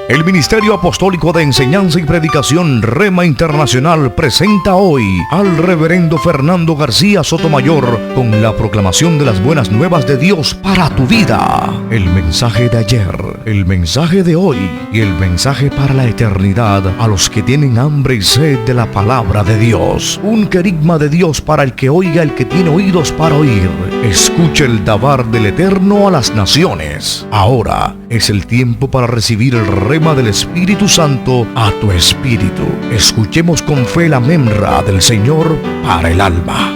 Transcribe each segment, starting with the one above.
El Ministerio Apostólico de Enseñanza y Predicación Rema Internacional presenta hoy al Reverendo Fernando García Sotomayor con la proclamación de las buenas nuevas de Dios para tu vida. El mensaje de ayer, el mensaje de hoy y el mensaje para la eternidad a los que tienen hambre y sed de la palabra de Dios. Un querigma de Dios para el que oiga, el que tiene oídos para oír. Escucha el dabar del Eterno a las naciones. Ahora es el tiempo para recibir el rema del Espíritu Santo a tu espíritu. Escuchemos con fe la memra del Señor para el alma.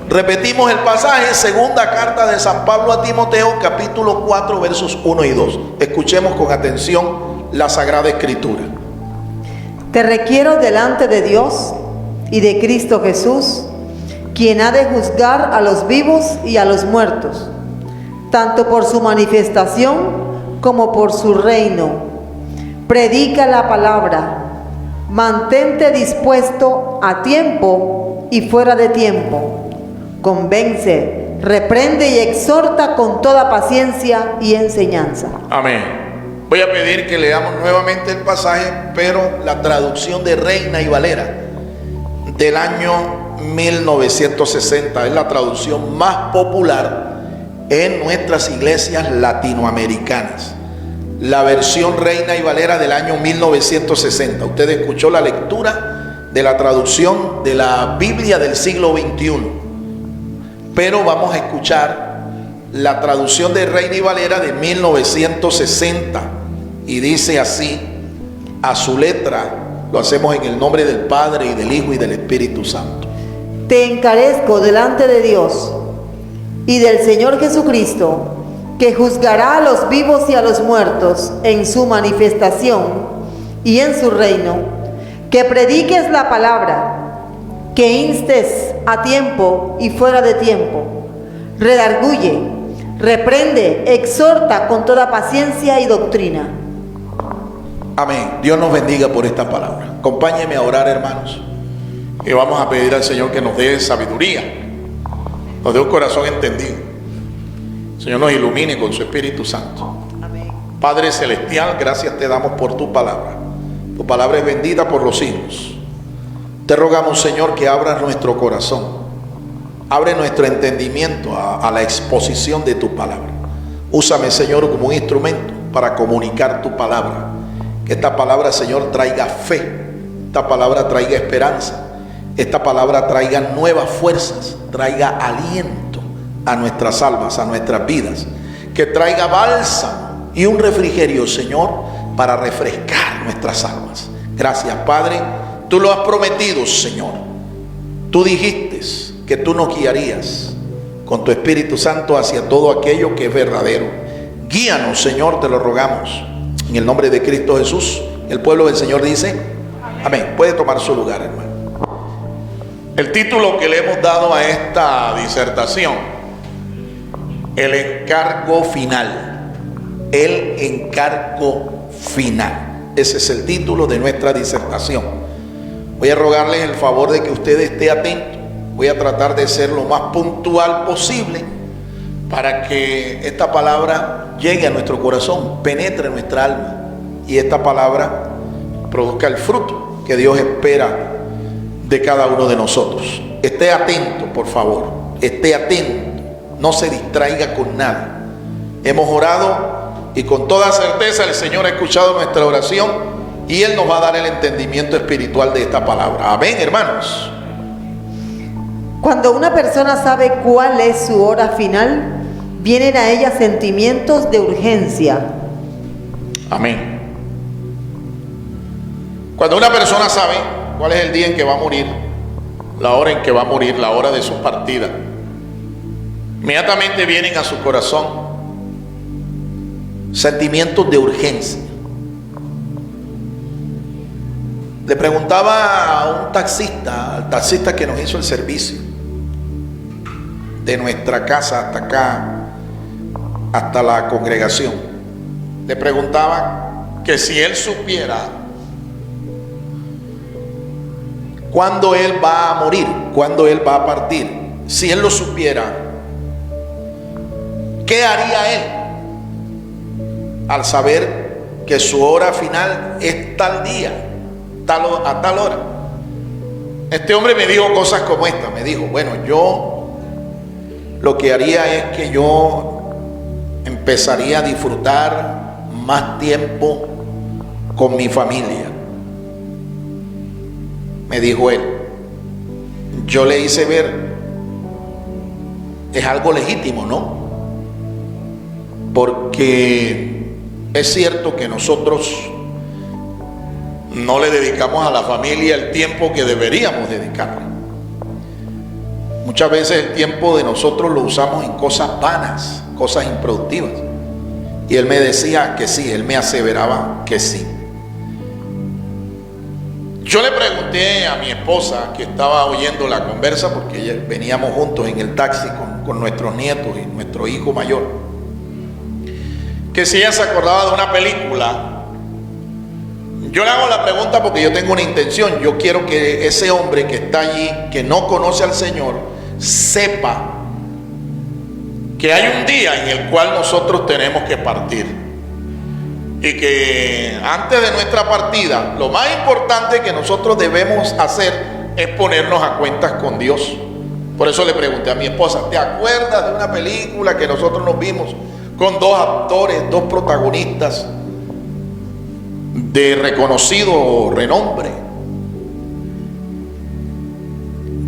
Repetimos el pasaje, segunda carta de San Pablo a Timoteo, capítulo 4, versos 1 y 2. Escuchemos con atención la Sagrada Escritura. Te requiero delante de Dios y de Cristo Jesús, quien ha de juzgar a los vivos y a los muertos, tanto por su manifestación como por su reino. Predica la palabra, mantente dispuesto a tiempo y fuera de tiempo. Convence, reprende y exhorta con toda paciencia y enseñanza. Amén. Voy a pedir que leamos nuevamente el pasaje, pero la traducción de Reina y Valera del año 1960 es la traducción más popular en nuestras iglesias latinoamericanas. La versión Reina y Valera del año 1960. Usted escuchó la lectura de la traducción de la Biblia del siglo XXI, pero vamos a escuchar la traducción de Reina y Valera de 1960 y dice así, a su letra. Lo hacemos en el nombre del Padre y del Hijo y del Espíritu Santo. Te encarezco delante de Dios y del Señor Jesucristo, que juzgará a los vivos y a los muertos en su manifestación y en su reino, que prediques la palabra, que instes a tiempo y fuera de tiempo, redarguye, reprende, exhorta con toda paciencia y doctrina. Amén. Dios nos bendiga por esta palabra. Acompáñenme a orar, hermanos, y vamos a pedir al Señor que nos dé sabiduría, nos dé un corazón entendido. El Señor nos ilumine con su Espíritu Santo. Amén. Padre Celestial, gracias te damos por tu palabra. Tu palabra es bendita por los siglos. Te rogamos, Señor, que abras nuestro corazón, abre nuestro entendimiento a la exposición de tu palabra. Úsame, Señor, como un instrumento para comunicar tu palabra. Que esta palabra, Señor, traiga fe, esta palabra traiga esperanza, esta palabra traiga nuevas fuerzas, traiga aliento a nuestras almas, a nuestras vidas, que traiga bálsamo y un refrigerio, Señor, para refrescar nuestras almas. Gracias, Padre, tú lo has prometido, Señor. Tú dijiste que tú nos guiarías con tu Espíritu Santo hacia todo aquello que es verdadero. Guíanos, Señor, te lo rogamos. En el nombre de Cristo Jesús, el pueblo del Señor dice, amén. Puede tomar su lugar, hermano. El título que le hemos dado a esta disertación, el encargo final. El encargo final. Ese es el título de nuestra disertación. Voy a rogarles el favor de que usted esté atento. Voy a tratar de ser lo más puntual posible para que esta palabra llegue a nuestro corazón, penetre nuestra alma y esta palabra produzca el fruto que Dios espera de cada uno de nosotros. Esté atento, por favor, esté atento, no se distraiga con nada. Hemos orado y con toda certeza el Señor ha escuchado nuestra oración y Él nos va a dar el entendimiento espiritual de esta palabra. Amén, hermanos. Cuando una persona sabe cuál es su hora final, vienen a ella sentimientos de urgencia. Amén. Cuando una persona sabe cuál es el día en que va a morir, la hora en que va a morir, la hora de su partida, inmediatamente vienen a su corazón sentimientos de urgencia. Le preguntaba a un taxista, al taxista que nos hizo el servicio de nuestra casa hasta acá, hasta la congregación, le preguntaba que si él supiera cuándo él va a morir, cuándo él va a partir, si él lo supiera, ¿Qué haría él al saber que su hora final es tal día, a tal hora? Este hombre me dijo cosas como esta. Me dijo, bueno, yo lo que haría es que yo empezaría a disfrutar más tiempo con mi familia. Me dijo él. Yo le hice ver, es algo legítimo, ¿no? Porque es cierto que nosotros no le dedicamos a la familia el tiempo que deberíamos dedicarle. Muchas veces el tiempo de nosotros lo usamos en cosas vanas, cosas improductivas. Y él me decía que sí, él me aseveraba que sí. Yo le pregunté a mi esposa, que estaba oyendo la conversa, porque veníamos juntos en el taxi con nuestros nietos y nuestro hijo mayor, que si ella se acordaba de una película. Yo le hago la pregunta porque yo tengo una intención. Yo quiero que ese hombre que está allí, que no conoce al Señor, sepa que hay un día en el cual nosotros tenemos que partir. Y que antes de nuestra partida, lo más importante que nosotros debemos hacer es ponernos a cuentas con Dios. Por eso le pregunté a mi esposa, ¿te acuerdas de una película que nosotros nos vimos con dos actores, dos protagonistas de reconocido renombre,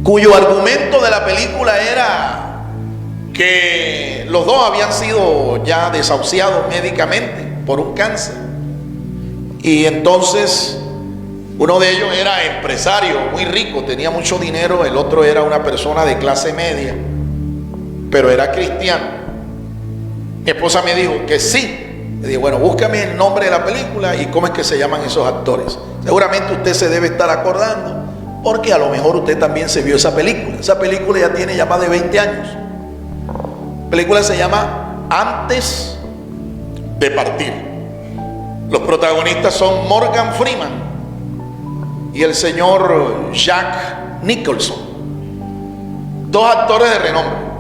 cuyo argumento de la película era que los dos habían sido ya desahuciados médicamente por un cáncer? Y entonces uno de ellos era empresario muy rico, tenía mucho dinero, el otro era una persona de clase media, pero era cristiano. Mi esposa me dijo que sí. Le dije, bueno, búscame el nombre de la película y cómo es que se llaman esos actores. Seguramente usted se debe estar acordando, porque a lo mejor usted también se vio esa película. Esa película ya tiene ya más de 20 años. La película se llama Antes de Partir. Los protagonistas son Morgan Freeman y el señor Jack Nicholson, dos actores de renombre.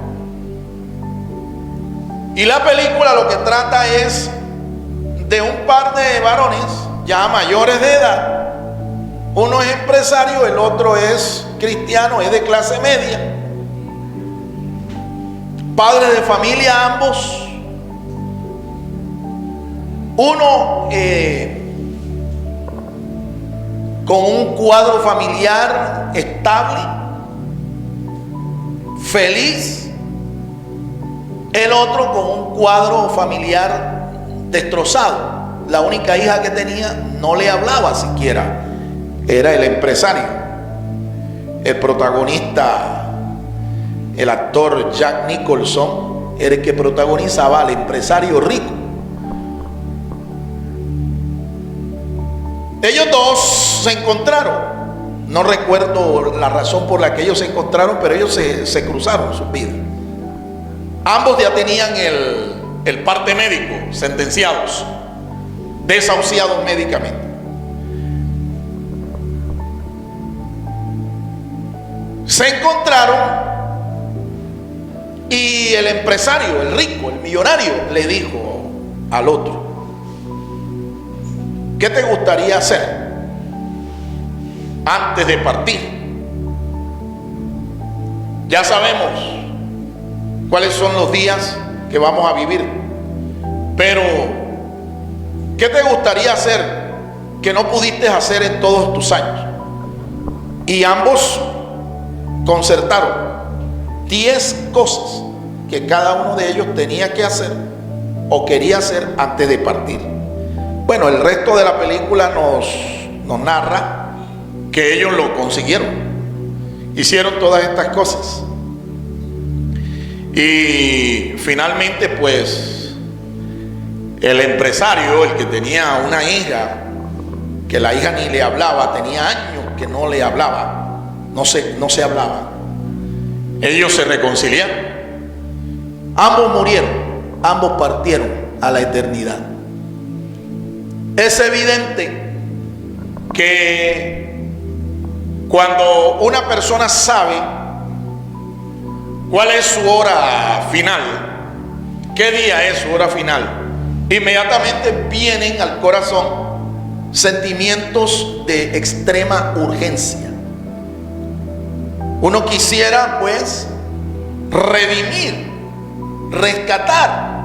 Y la película lo que trata es de un par de varones ya mayores de edad. Uno es empresario, el otro es cristiano, es de clase media, padres de familia ambos. Uno con un cuadro familiar estable, feliz. El otro con un cuadro familiar destrozado. La única hija que tenía no le hablaba siquiera. Era el empresario. El protagonista, el actor Jack Nicholson, era el que protagonizaba al empresario rico. Ellos dos se encontraron. No recuerdo la razón por la que ellos se encontraron, pero ellos se cruzaron sus vidas. Ambos ya tenían el parte médico, sentenciados, desahuciados médicamente. Se encontraron y el empresario, el rico, el millonario, le dijo al otro, ¿qué te gustaría hacer antes de partir? Ya sabemos cuáles son los días que vamos a vivir, pero ¿qué te gustaría hacer que no pudiste hacer en todos tus años? Y ambos concertaron 10 cosas que cada uno de ellos tenía que hacer o quería hacer antes de partir. Bueno, el resto de la película nos narra que ellos lo consiguieron, hicieron todas estas cosas. Y finalmente, pues, el empresario, el que tenía una hija, que la hija ni le hablaba, tenía años que no le hablaba, no se hablaba. Ellos se reconciliaron. Ambos murieron, ambos partieron a la eternidad. Es evidente que cuando una persona sabe cuál es su hora final, ¿Qué día es su hora final? Inmediatamente vienen al corazón sentimientos de extrema urgencia. Uno quisiera pues redimir, rescatar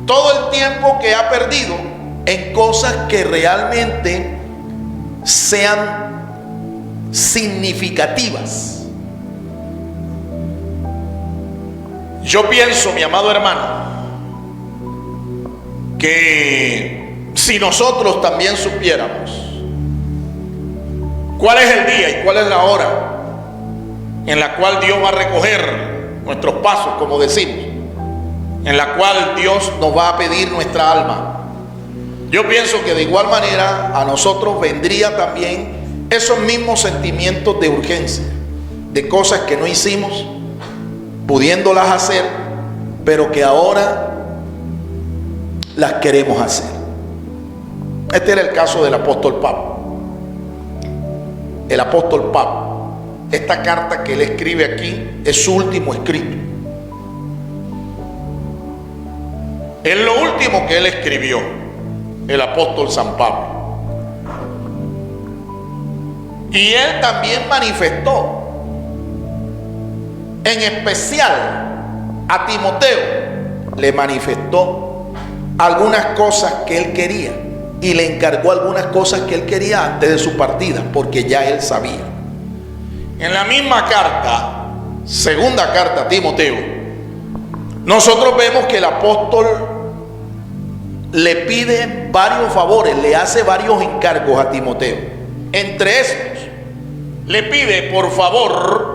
todo el tiempo que ha perdido en cosas que realmente sean significativas. Yo pienso, mi amado hermano, que si nosotros también supiéramos cuál es el día y cuál es la hora en la cual Dios va a recoger nuestros pasos, como decimos, en la cual Dios nos va a pedir nuestra alma, yo pienso que de igual manera a nosotros vendría también esos mismos sentimientos de urgencia, de cosas que no hicimos, pudiéndolas hacer, pero que ahora las queremos hacer. Este era el caso del apóstol Pablo. El apóstol Pablo, esta carta que él escribe aquí es su último escrito. Es lo último que él escribió, el apóstol San Pablo. Y él también manifestó, en especial a Timoteo, le manifestó algunas cosas que él quería y le encargó algunas cosas que él quería antes de su partida, porque ya él sabía. En la misma carta, segunda carta a Timoteo, nosotros vemos que el apóstol le pide varios favores, le hace varios encargos a Timoteo. Entre estos, le pide por favor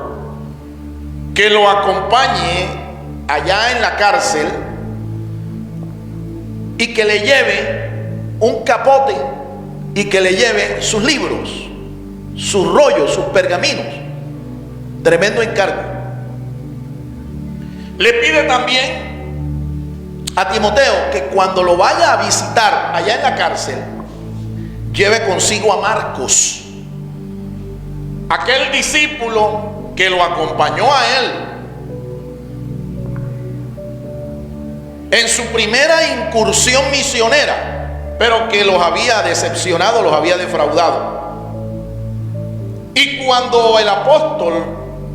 que lo acompañe allá en la cárcel y que le lleve un capote y que le lleve sus libros, sus rollos, sus pergaminos. Tremendo encargo. Le pide también a Timoteo que cuando lo vaya a visitar allá en la cárcel, lleve consigo a Marcos, aquel discípulo que lo acompañó a él en su primera incursión misionera, pero que los había decepcionado, los había defraudado. Y cuando el apóstol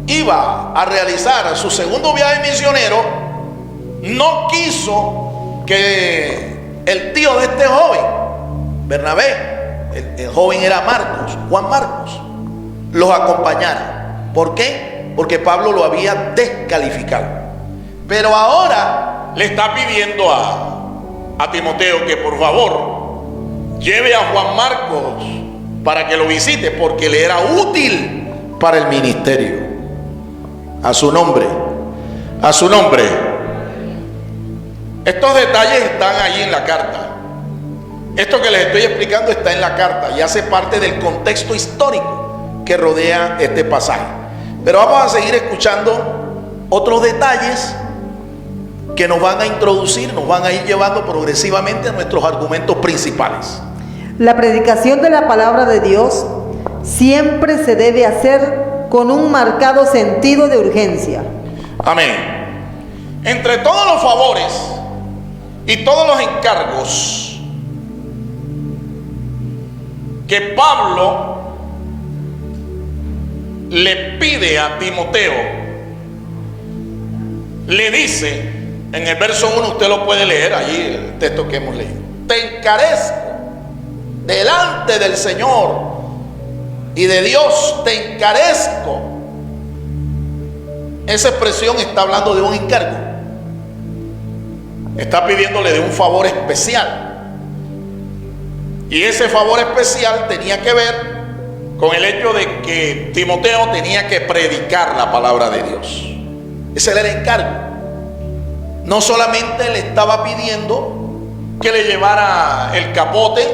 iba a realizar su segundo viaje misionero, no quiso que el tío de este joven, Bernabé, el joven era Marcos, Juan Marcos, los acompañara. ¿Por qué? Porque Pablo lo había descalificado. Pero ahora le está pidiendo a Timoteo que por favor lleve a Juan Marcos para que lo visite, porque le era útil para el ministerio. A su nombre, a su nombre. Estos detalles están allí en la carta. Esto que les estoy explicando está en la carta y hace parte del contexto histórico que rodea este pasaje. Pero vamos a seguir escuchando otros detalles que nos van a introducir, nos van a ir llevando progresivamente a nuestros argumentos principales. La predicación de la palabra de Dios siempre se debe hacer con un marcado sentido de urgencia. Amén. Entre todos los favores y todos los encargos que Pablo le pide a Timoteo, le dice en el verso 1, usted lo puede leer allí, el texto que hemos leído: te encarezco delante del Señor y de Dios, te encarezco. Esa expresión está hablando de un encargo, está pidiéndole de un favor especial, y ese favor especial tenía que ver con el hecho de que Timoteo tenía que predicar la palabra de Dios. Ese era el encargo. No solamente le estaba pidiendo que le llevara el capote,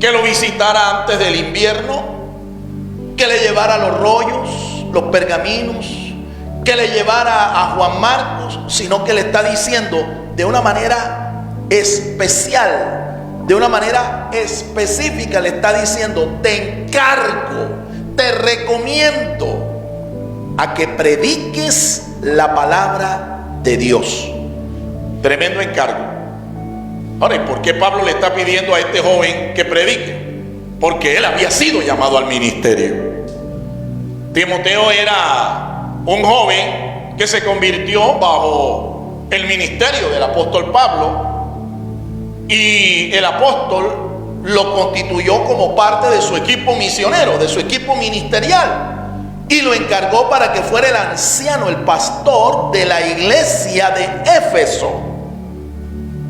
que lo visitara antes del invierno, que le llevara los rollos, los pergaminos, que le llevara a Juan Marcos, sino que le está diciendo de una manera especial, de una manera específica, le está diciendo: te encargo, te recomiendo a que prediques la palabra de Dios. Tremendo encargo. Ahora, ¿y por qué Pablo le está pidiendo a este joven que predique? Porque él había sido llamado al ministerio. Timoteo era un joven que se convirtió bajo el ministerio del apóstol Pablo, y el apóstol lo constituyó como parte de su equipo misionero, de su equipo ministerial, y lo encargó para que fuera el anciano, el pastor de la iglesia de Éfeso.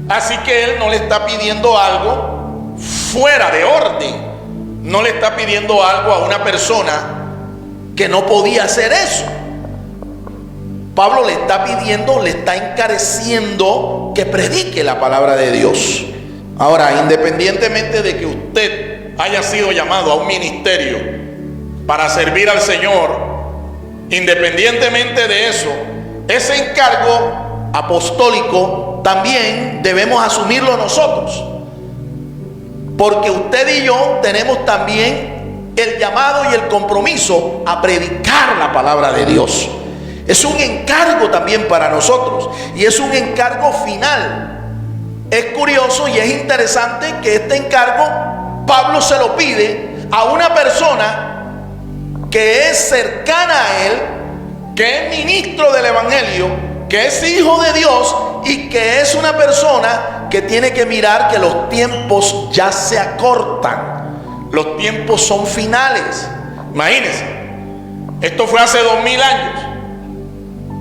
Así que él no le está pidiendo algo fuera de orden, no le está pidiendo algo a una persona que no podía hacer eso. Pablo le está pidiendo, le está encareciendo que predique la palabra de Dios. Ahora, independientemente de que usted haya sido llamado a un ministerio para servir al Señor, independientemente de eso, ese encargo apostólico también debemos asumirlo nosotros, porque usted y yo tenemos también el llamado y el compromiso a predicar la palabra de Dios. Es un encargo también para nosotros, y es un encargo final. Es curioso y es interesante que este encargo Pablo se lo pide a una persona que es cercana a él, que es ministro del evangelio, que es hijo de Dios, y que es una persona que tiene que mirar que los tiempos ya se acortan, los tiempos son finales. Imagínense, esto fue hace 2000 años,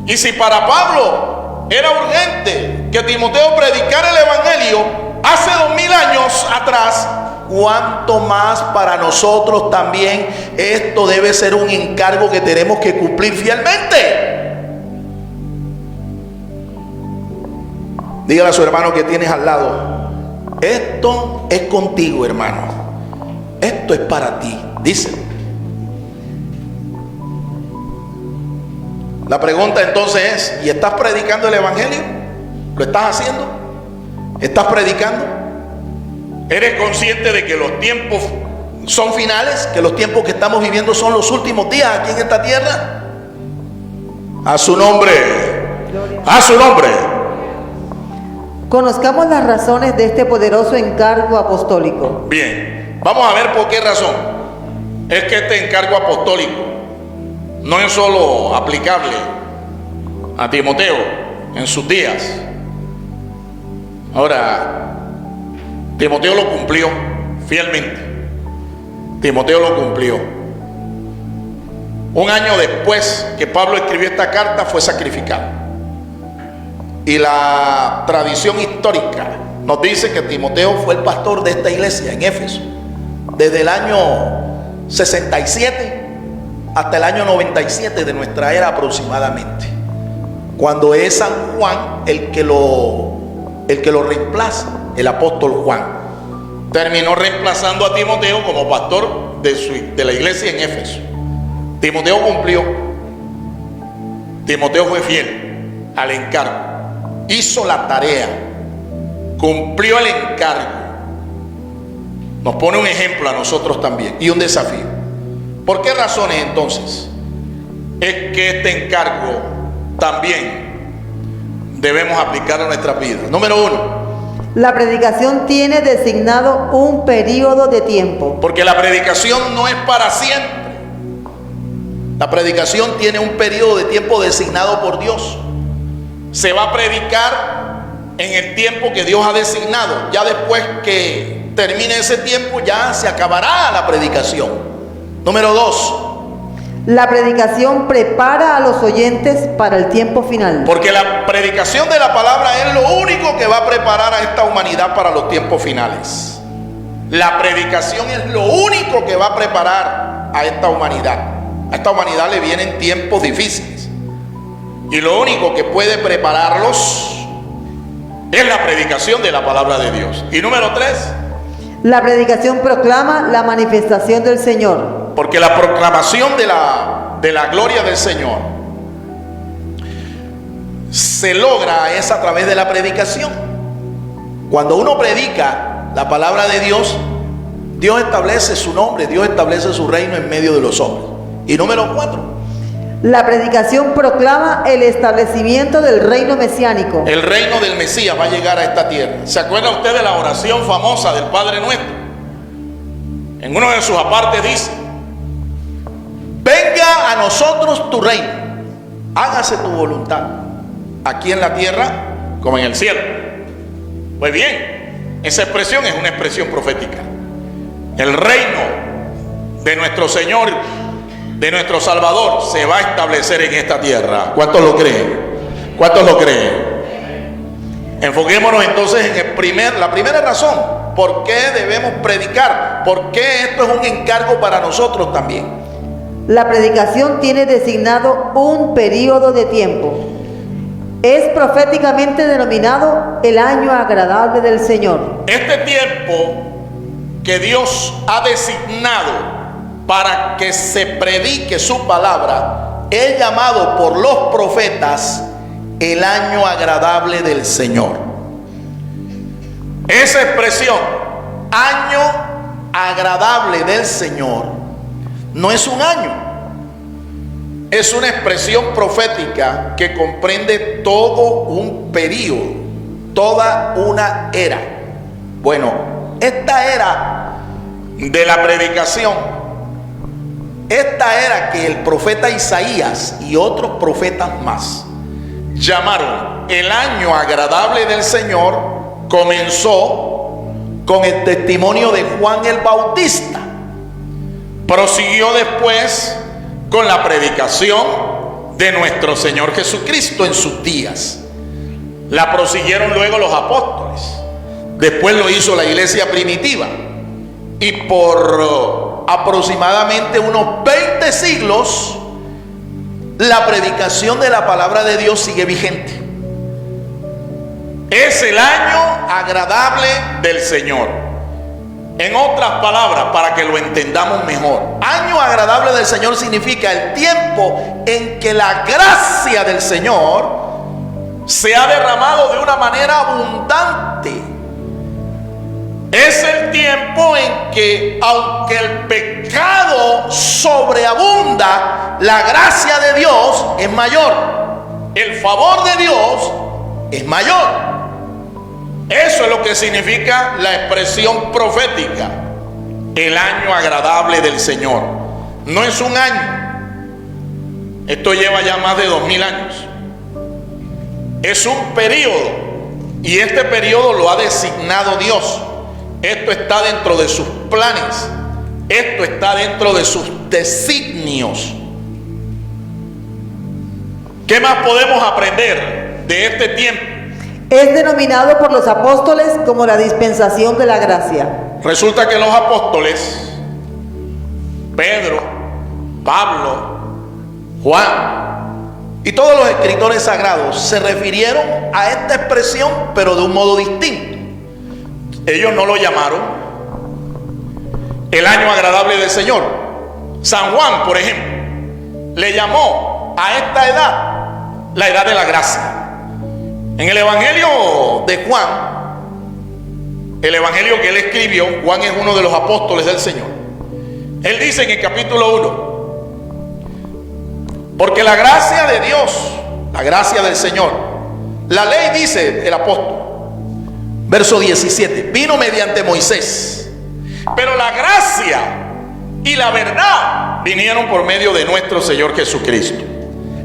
y si para Pablo era urgente que Timoteo predicara el evangelio hace 2000 años atrás, cuánto más para nosotros también esto debe ser un encargo que tenemos que cumplir fielmente. Dígale a su hermano que tienes al lado: esto es contigo, hermano, esto es para ti. Díselo. La pregunta entonces es: ¿y estás predicando el evangelio? ¿Lo estás haciendo? ¿Estás predicando? ¿Eres consciente de que los tiempos son finales? ¿Que los tiempos que estamos viviendo son los últimos días aquí en esta tierra? A su nombre. A su nombre. Conozcamos las razones de este poderoso encargo apostólico. Bien, vamos a ver por qué razón es que este encargo apostólico no es solo aplicable a Timoteo en sus días. Ahora, Timoteo lo cumplió fielmente. Timoteo lo cumplió. Un año después que Pablo escribió esta carta, fue sacrificado. Y la tradición histórica nos dice que Timoteo fue el pastor de esta iglesia en Éfeso desde el año 67 hasta el año 97 de nuestra era aproximadamente, cuando es San Juan el que lo reemplaza, el apóstol Juan. Terminó reemplazando a Timoteo como pastor de la iglesia en Éfeso. Timoteo cumplió. Timoteo fue fiel al encargo, hizo la tarea, cumplió el encargo. Nos pone un ejemplo a nosotros también y un desafío. ¿Por qué razones entonces es que este encargo también debemos aplicar a nuestras vidas? Número uno, la predicación tiene designado un periodo de tiempo. porque la predicación no es para siempre. La predicación tiene un periodo de tiempo designado por Dios. Se va a predicar en el tiempo que Dios ha designado. Ya después que termine ese tiempo, ya se acabará la predicación. Número dos, la predicación prepara a los oyentes para el tiempo final. porque la predicación de la palabra es lo único que va a preparar a esta humanidad para los tiempos finales. La predicación es lo único que va a preparar a esta humanidad. A esta humanidad le vienen tiempos difíciles, y lo único que puede prepararlos es la predicación de la palabra de Dios. Y número tres, la predicación proclama la manifestación del Señor. porque la proclamación de la gloria del Señor se logra es a través de la predicación. Cuando uno predica la palabra de Dios, Dios establece su nombre, Dios establece su reino en medio de los hombres. Y número cuatro, La predicación proclama el establecimiento del reino mesiánico. El reino del Mesías va a llegar a esta tierra. ¿Se acuerda usted de la oración famosa del Padre Nuestro? En uno de sus apartes dice: venga a nosotros tu reino, hágase tu voluntad, aquí en la tierra como en el cielo. Pues bien, esa expresión es una expresión profética. El reino de nuestro Señor, de nuestro Salvador, se va a establecer en esta tierra. ¿Cuántos lo creen? ¿Cuántos lo creen? Enfoquémonos entonces en la primera razón. ¿Por qué debemos predicar? ¿Por qué esto es un encargo para nosotros también? La predicación tiene designado un periodo de tiempo. Es proféticamente denominado el año agradable del Señor. Este tiempo que Dios ha designado para que se predique su palabra es llamado por los profetas el año agradable del Señor. Esa expresión, año agradable del Señor, no es un año, es una expresión profética que comprende todo un periodo, toda una era. Bueno, esta era de la predicación, esta era que el profeta Isaías y otros profetas más llamaron el año agradable del Señor, comenzó con el testimonio de Juan el Bautista. Prosiguió después con la predicación de nuestro Señor Jesucristo en sus días. La prosiguieron luego los apóstoles. Después lo hizo la iglesia primitiva. Y por aproximadamente unos 20 siglos, la predicación de la palabra de Dios sigue vigente. Es el año agradable del Señor. En otras palabras, para que lo entendamos mejor, año agradable del Señor significa el tiempo en que la gracia del Señor se ha derramado de una manera abundante. Es el tiempo en que, aunque el pecado sobreabunda, la gracia de Dios es mayor. El favor de Dios es mayor. Eso es lo que significa la expresión profética, el año agradable del Señor. No es un año, esto lleva ya más de 2000 años. Es un periodo, y este periodo lo ha designado Dios. Esto está dentro de sus planes, esto está dentro de sus designios. ¿Qué más podemos aprender de este tiempo? Es denominado por los apóstoles como la dispensación de la gracia. Resulta que los apóstoles, Pedro, Pablo, Juan y todos los escritores sagrados se refirieron a esta expresión, pero de un modo distinto. Ellos no lo llamaron el año agradable del Señor. San Juan, por ejemplo, le llamó a esta edad la edad de la gracia. En el Evangelio de Juan, el Evangelio que él escribió, Juan es uno de los apóstoles del Señor. Él dice en el capítulo 1, porque la gracia de Dios, la gracia del Señor, la ley, dice el apóstol, verso 17, vino mediante Moisés, pero la gracia y la verdad vinieron por medio de nuestro Señor Jesucristo.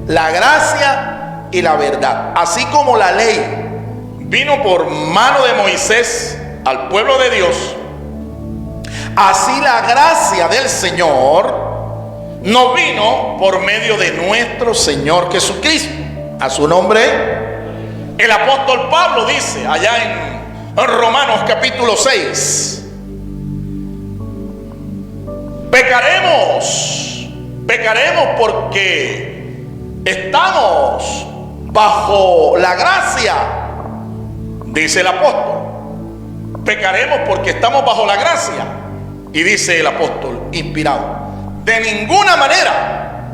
La gracia y la verdad, así como la ley vino por mano de Moisés al pueblo de Dios, así la gracia del Señor nos vino por medio de nuestro Señor Jesucristo. A su nombre, el apóstol Pablo dice allá en Romanos capítulo 6, pecaremos porque estamos bajo la gracia, dice el apóstol. Pecaremos porque estamos bajo la gracia. Y dice el apóstol inspirado, de ninguna manera,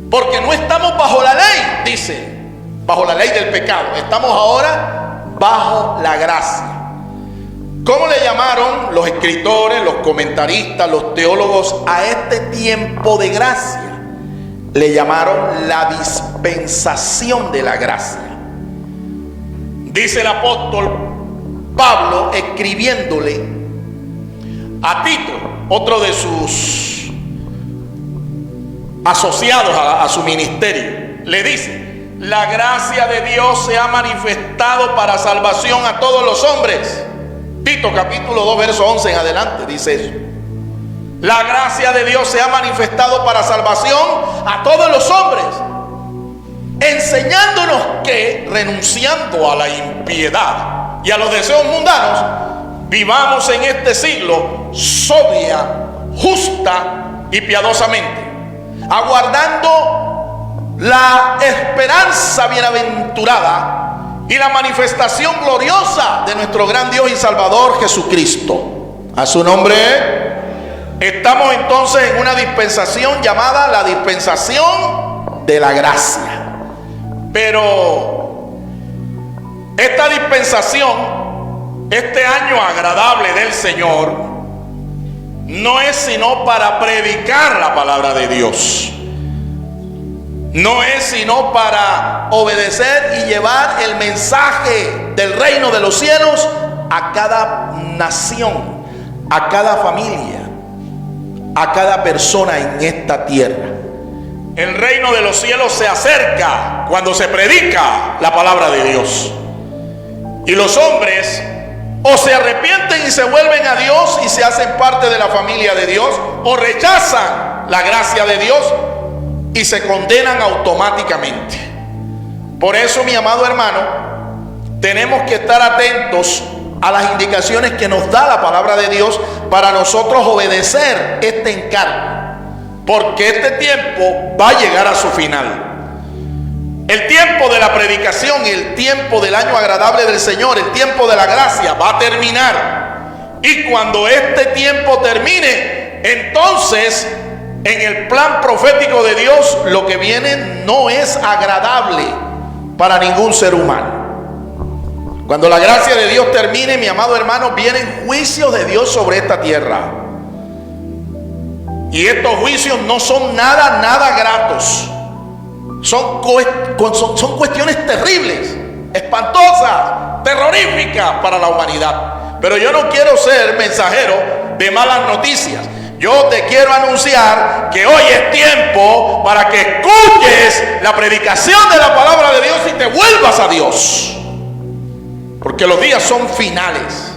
porque no estamos bajo la ley, dice, bajo la ley del pecado. Estamos ahora bajo la gracia. ¿Cómo le llamaron los escritores, los comentaristas, los teólogos a este tiempo de gracia? Le llamaron la dispensación de la gracia. Dice el apóstol Pablo, escribiéndole a Tito, otro de sus asociados a su ministerio, le dice: la gracia de Dios se ha manifestado para salvación a todos los hombres. Tito capítulo 2 verso 11 en adelante dice eso. La gracia de Dios se ha manifestado para salvación a todos los hombres, enseñándonos que, renunciando a la impiedad y a los deseos mundanos, vivamos en este siglo sobria, justa y piadosamente, aguardando la esperanza bienaventurada y la manifestación gloriosa de nuestro gran Dios y Salvador Jesucristo. A su nombre. Estamos entonces en una dispensación llamada la dispensación de la gracia. Pero esta dispensación, este año agradable del Señor, no es sino para predicar la palabra de Dios. No es sino para obedecer y llevar el mensaje del reino de los cielos a cada nación, a cada familia, a cada persona en esta tierra. El reino de los cielos se acerca cuando se predica la palabra de Dios. Y los hombres o se arrepienten y se vuelven a Dios y se hacen parte de la familia de Dios, o rechazan la gracia de Dios y se condenan automáticamente. Por eso, mi amado hermano, tenemos que estar atentos a las indicaciones que nos da la palabra de Dios para nosotros obedecer este encargo, porque este tiempo va a llegar a su final. El tiempo de la predicación y el tiempo del año agradable del Señor, el tiempo de la gracia, va a terminar. Y cuando este tiempo termine, entonces en el plan profético de Dios, lo que viene no es agradable para ningún ser humano. Cuando la gracia de Dios termine, mi amado hermano, vienen juicios de Dios sobre esta tierra. Y estos juicios no son nada gratos. Son cuestiones terribles, espantosas, terroríficas para la humanidad. Pero yo no quiero ser mensajero de malas noticias. Yo te quiero anunciar que hoy es tiempo para que escuches la predicación de la palabra de Dios y te vuelvas a Dios. Porque los días son finales,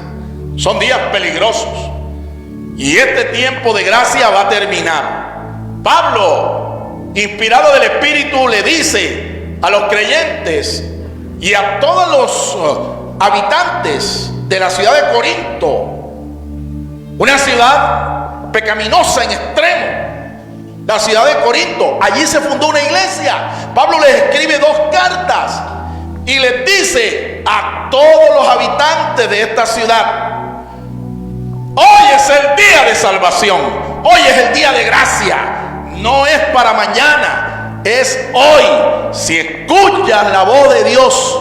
son días peligrosos. Y este tiempo de gracia va a terminar. Pablo, inspirado del Espíritu, le dice a los creyentes y a todos los habitantes de la ciudad de Corinto, una ciudad pecaminosa en extremo, la ciudad de Corinto. Allí se fundó una iglesia. Pablo les escribe 2 cartas y les dice a todos los habitantes de esta ciudad: hoy es el día de salvación, hoy es el día de gracia, no es para mañana, es hoy. Si escuchas la voz de Dios,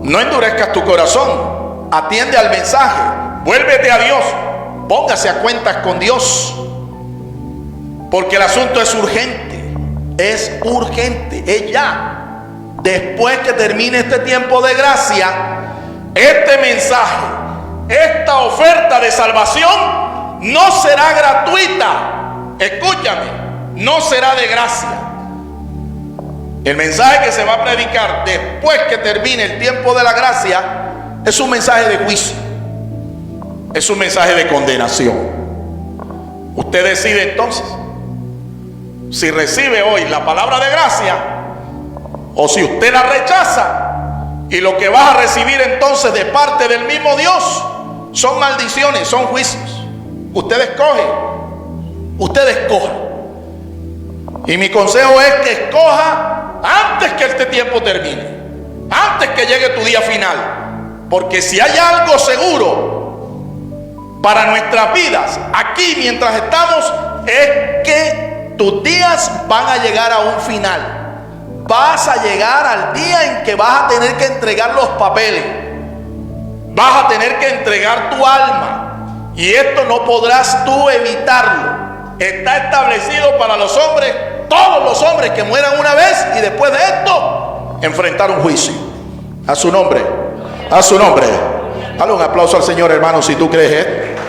no endurezcas tu corazón, atiende al mensaje, vuélvete a Dios, póngase a cuentas con Dios, porque el asunto es urgente, es ya. Después que termine este tiempo de gracia, este mensaje, esta oferta de salvación no será gratuita. Escúchame, no será de gracia. El mensaje que se va a predicar después que termine el tiempo de la gracia es un mensaje de juicio, es un mensaje de condenación. Usted decide entonces si recibe hoy la palabra de gracia o si usted la rechaza, y lo que vas a recibir entonces de parte del mismo Dios son maldiciones, son juicios. Usted escoge, usted escoja. Y mi consejo es que escoja antes que este tiempo termine, antes que llegue tu día final, porque si hay algo seguro para nuestras vidas aquí mientras estamos, es que tus días van a llegar a un final. Vas a llegar al día en que vas a tener que entregar los papeles. vas a tener que entregar tu alma, y esto no podrás tú evitarlo. Está establecido para los hombres, todos los hombres que mueran una vez, y después de esto enfrentar un juicio. A su nombre, a su nombre. Dale un aplauso al Señor, hermano, si tú crees esto.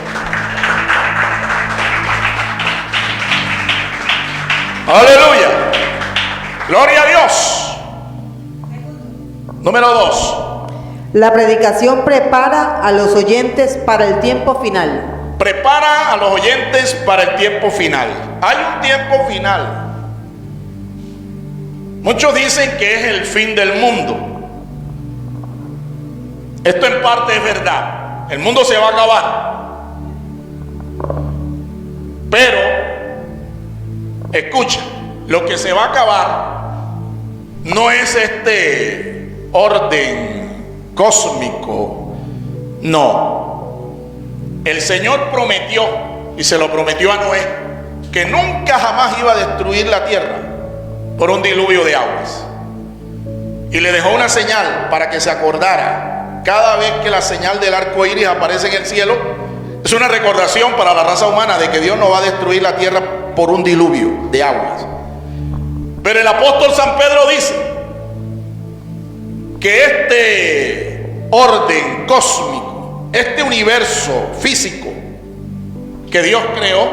Aleluya, gloria a Dios. Número 2. La predicación prepara a los oyentes para el tiempo final. Prepara a los oyentes para el tiempo final. Hay un tiempo final. Muchos dicen que es el fin del mundo. Esto en parte es verdad. El mundo se va a acabar. Pero, escucha, lo que se va a acabar no es este orden cósmico. No. El Señor prometió, y se lo prometió a Noé, que nunca jamás iba a destruir la tierra por un diluvio de aguas. Y le dejó una señal para que se acordara. Cada vez que la señal del arco iris aparece en el cielo, es una recordación para la raza humana de que Dios no va a destruir la tierra por un diluvio de aguas. Pero el apóstol San Pedro dice que este orden cósmico, este universo físico que Dios creó,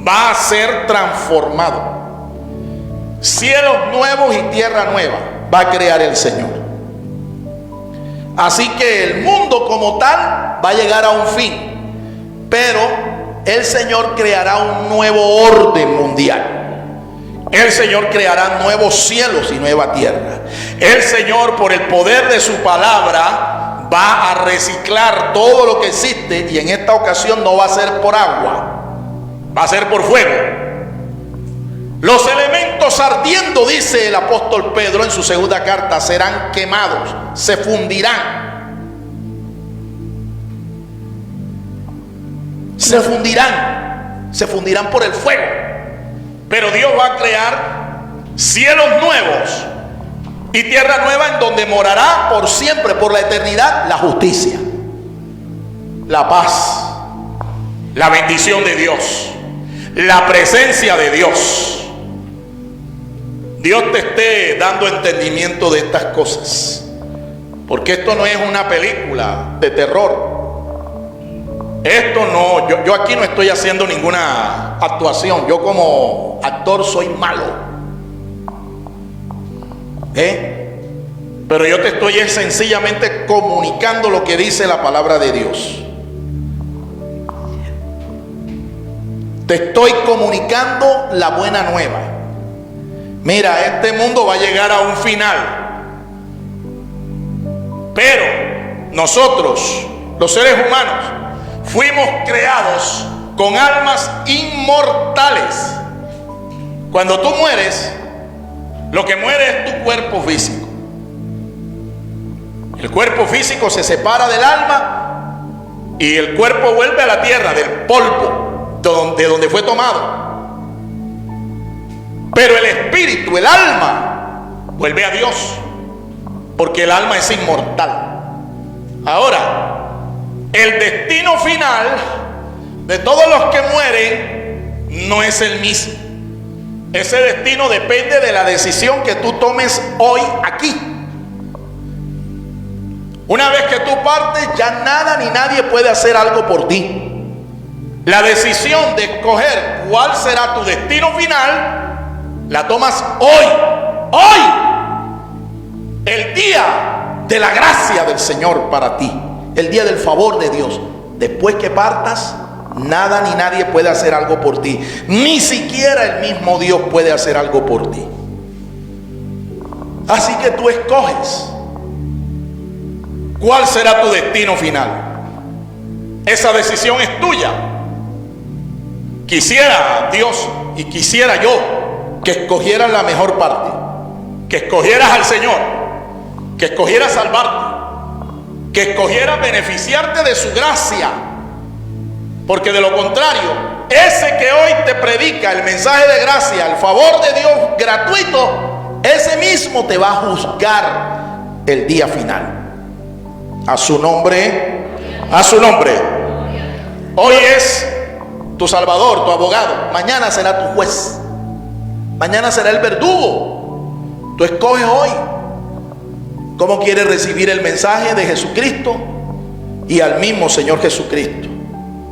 va a ser transformado. Cielos nuevos y tierra nueva va a crear el Señor. Así que el mundo como tal va a llegar a un fin, pero el Señor creará un nuevo orden mundial. El Señor creará nuevos cielos y nueva tierra. El Señor, por el poder de su palabra, va a reciclar todo lo que existe, y en esta ocasión no va a ser por agua, va a ser por fuego. Los elementos ardiendo, dice el apóstol Pedro en su segunda carta, serán quemados, se fundirán. Se fundirán por el fuego. Pero Dios va a crear cielos nuevos y tierra nueva, en donde morará por siempre, por la eternidad, la justicia, la paz, la bendición de Dios, la presencia de Dios. Dios te esté dando entendimiento de estas cosas, porque esto no es una película de terror. Esto no, yo aquí no estoy haciendo ninguna actuación. Yo como actor soy malo, pero yo te estoy sencillamente comunicando lo que dice la palabra de Dios. Te estoy comunicando la buena nueva. Mira, este mundo va a llegar a un final, pero nosotros, los seres humanos, fuimos creados con almas inmortales. Cuando tú mueres, lo que muere es tu cuerpo físico. El cuerpo físico se separa del alma y el cuerpo vuelve a la tierra, del polvo de donde fue tomado. Pero el espíritu, el alma, vuelve a Dios, porque el alma es inmortal. Ahora, el destino final de todos los que mueren no es el mismo. Ese destino depende de la decisión que tú tomes hoy aquí. Una vez que tú partes, ya nada ni nadie puede hacer algo por ti. La decisión de escoger cuál será tu destino final la tomas hoy. Hoy, el día de la gracia del Señor para ti, el día del favor de Dios. Después que partas, nada ni nadie puede hacer algo por ti. Ni siquiera el mismo Dios puede hacer algo por ti. Así que tú escoges cuál será tu destino final. Esa decisión es tuya. Quisiera Dios y quisiera yo que escogieras la mejor parte, que escogieras al Señor, que escogieras salvarte, que escogieras beneficiarte de su gracia. Porque de lo contrario, ese que hoy te predica el mensaje de gracia, el favor de Dios gratuito, ese mismo te va a juzgar el día final. A su nombre A su nombre. Hoy es tu Salvador, tu abogado. Mañana será tu juez. Mañana será el verdugo. Tú escoges hoy cómo quieres recibir el mensaje de Jesucristo y al mismo Señor Jesucristo.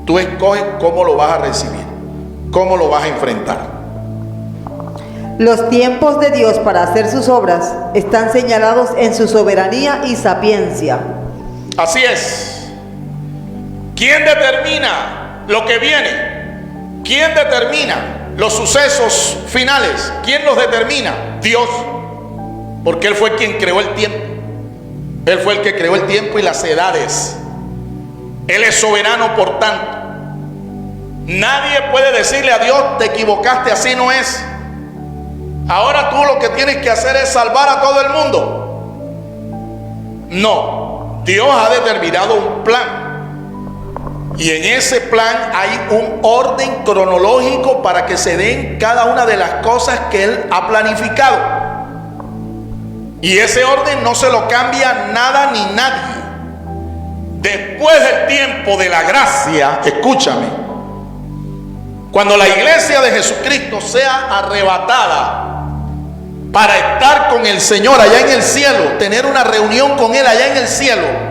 Tú escoges cómo lo vas a recibir, cómo lo vas a enfrentar. Los tiempos de Dios para hacer sus obras están señalados en su soberanía y sapiencia. Así es. ¿Quién determina lo que viene? ¿Quién determina los sucesos finales? ¿Quién los determina? Dios. Porque Él fue quien creó el tiempo. Él fue el que creó el tiempo y las edades. Él es soberano, por tanto. Nadie puede decirle a Dios: te equivocaste, así no es. Ahora tú lo que tienes que hacer es salvar a todo el mundo. No, Dios ha determinado un plan. Y en ese plan hay un orden cronológico para que se den cada una de las cosas que Él ha planificado. Y ese orden no se lo cambia nada ni nadie. Después del tiempo de la gracia, escúchame, cuando la iglesia de Jesucristo sea arrebatada para estar con el Señor allá en el cielo, tener una reunión con Él allá en el cielo,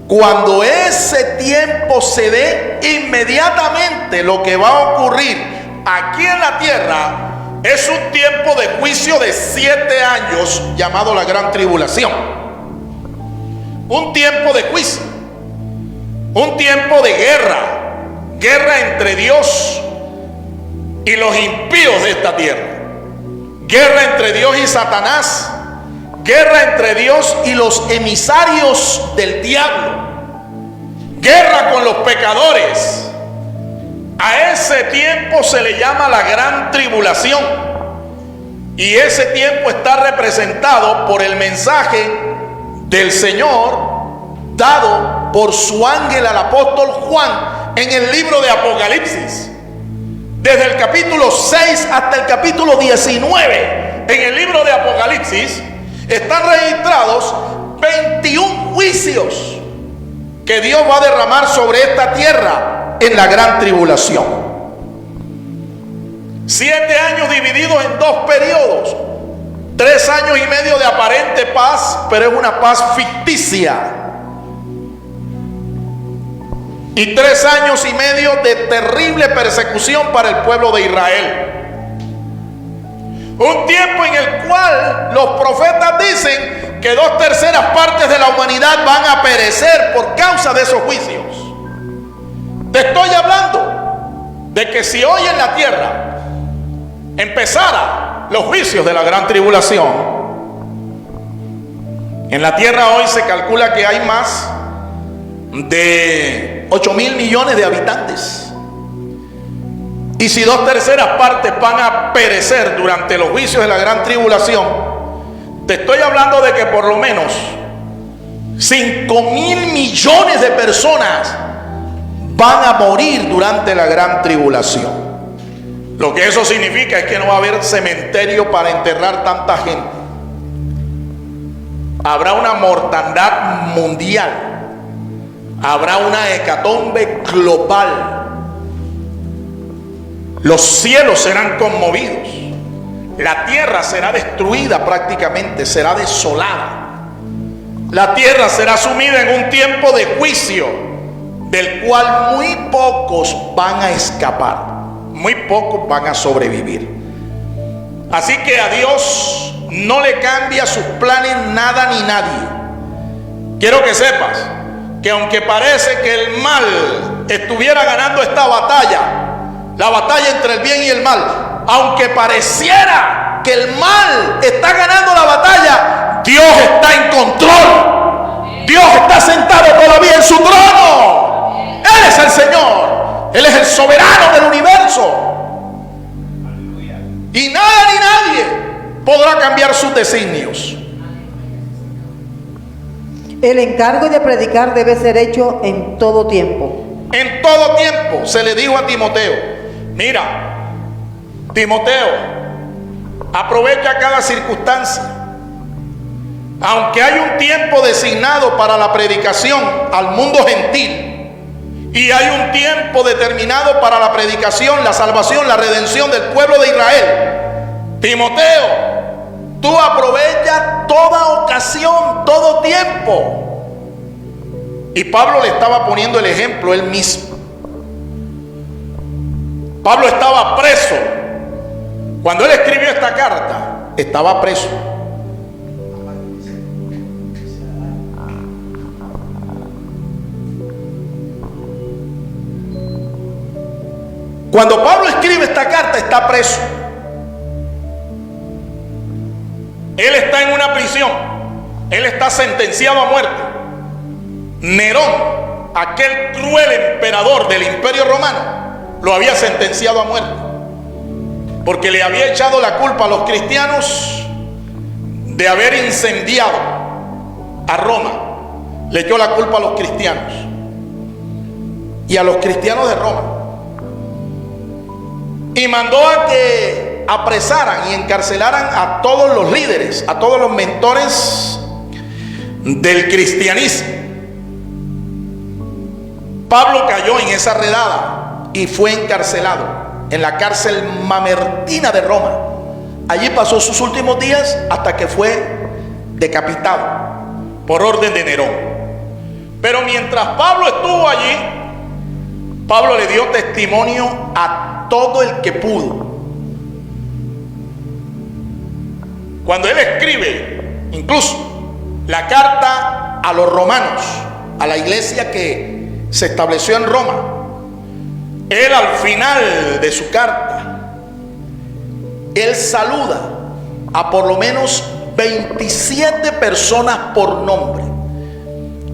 cuando ese tiempo se dé, inmediatamente lo que va a ocurrir aquí en la tierra es un tiempo de juicio de 7 años llamado la Gran Tribulación. Un tiempo de juicio, un tiempo de guerra entre Dios y los impíos de esta tierra, guerra entre Dios y Satanás, guerra entre Dios y los emisarios del diablo, guerra con los pecadores. A ese tiempo se le llama la Gran Tribulación, y ese tiempo está representado por el mensaje del Señor dado por su ángel al apóstol Juan en el libro de Apocalipsis. Desde el capítulo 6 hasta el capítulo 19 en el libro de Apocalipsis están registrados 21 juicios que Dios va a derramar sobre esta tierra en la Gran Tribulación. 7 años divididos en 2 periodos. 3 años y medio de aparente paz, pero es una paz ficticia. Y 3 años y medio de terrible persecución para el pueblo de Israel. Un tiempo en el cual los profetas dicen que 2/3 partes de la humanidad van a perecer por causa de esos juicios. Te estoy hablando de que si hoy en la tierra empezara los juicios de la Gran Tribulación, en la tierra hoy se calcula que hay más de 8.000 millones de habitantes. Y si 2/3 partes van a perecer durante los juicios de la Gran Tribulación, te estoy hablando de que por lo menos 5.000 millones de personas van a morir durante la Gran Tribulación. Lo que eso significa es que no va a haber cementerio para enterrar tanta gente. Habrá una mortandad mundial. Habrá una hecatombe global. Los cielos serán conmovidos. La tierra será destruida prácticamente, será desolada. La tierra será sumida en un tiempo de juicio, del cual muy pocos van a escapar. Muy pocos van a sobrevivir. Así que a Dios no le cambia sus planes nada ni nadie. Quiero que sepas que aunque parece que el mal estuviera ganando esta batalla, la batalla entre el bien y el mal, aunque pareciera que el mal está ganando la batalla, Dios está en control. Dios está sentado todavía en su trono. Él es el Señor. Él es el soberano del universo. Y nada ni nadie podrá cambiar sus designios. El encargo de predicar debe ser hecho en todo tiempo. En todo tiempo se le dijo a Timoteo: mira, Timoteo, aprovecha cada circunstancia. Aunque hay un tiempo designado para la predicación al mundo gentil y hay un tiempo determinado para la predicación, la salvación, la redención del pueblo de Israel, Timoteo, tú aprovechas toda ocasión, todo tiempo. Y Pablo le estaba poniendo el ejemplo él mismo. Pablo estaba preso. Cuando él escribió esta carta, estaba preso. Cuando Pablo escribe esta carta, está preso. Él está en una prisión. Él está sentenciado a muerte. Nerón, aquel cruel emperador del Imperio Romano, lo había sentenciado a muerte porque le había echado la culpa a los cristianos de haber incendiado a Roma. Le echó la culpa a los cristianos y a los cristianos de Roma, y mandó a que apresaran y encarcelaran a todos los líderes, a todos los mentores del cristianismo. Pablo cayó en esa redada y fue encarcelado en la cárcel mamertina de Roma. Allí pasó sus últimos días hasta que fue decapitado por orden de Nerón. Pero mientras Pablo estuvo allí, Pablo le dio testimonio a todo el que pudo. Cuando él escribe incluso la carta a los romanos, a la iglesia que se estableció en Roma, él al final de su carta, él saluda a por lo menos 27 personas por nombre,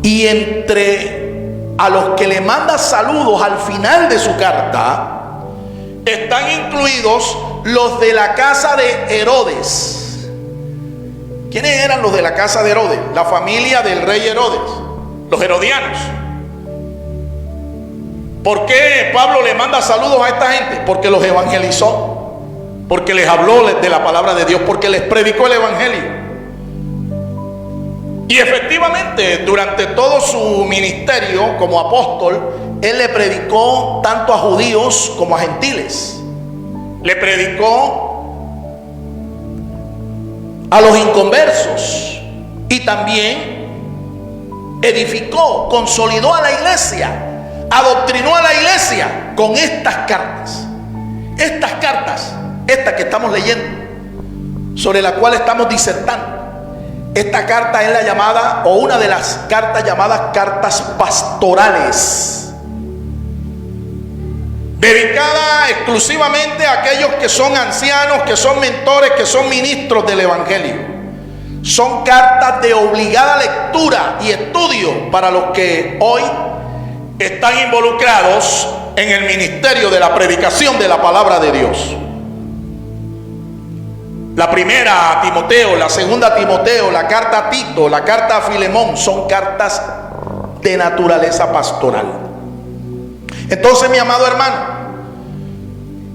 y entre a los que le manda saludos al final de su carta están incluidos los de la casa de Herodes. ¿Quiénes eran los de la casa de Herodes? La familia del rey Herodes, los herodianos. ¿Por qué Pablo le manda saludos a esta gente? Porque los evangelizó, porque les habló de la palabra de Dios, porque les predicó el evangelio. Y efectivamente, durante todo su ministerio como apóstol, él le predicó tanto a judíos como a gentiles. Le predicó a los inconversos y también edificó, consolidó a la iglesia, adoctrinó a la iglesia con estas cartas. Estas cartas, esta que estamos leyendo, sobre la cual estamos disertando. Esta carta es la llamada, o una de las cartas llamadas cartas pastorales, dedicada exclusivamente a aquellos que son ancianos, que son mentores, que son ministros del evangelio. Son cartas de obligada lectura y estudio para los que hoy están involucrados en el ministerio de la predicación de la palabra de Dios. La primera a Timoteo, la segunda a Timoteo, la carta a Tito, la carta a Filemón, son cartas de naturaleza pastoral. Entonces, mi amado hermano,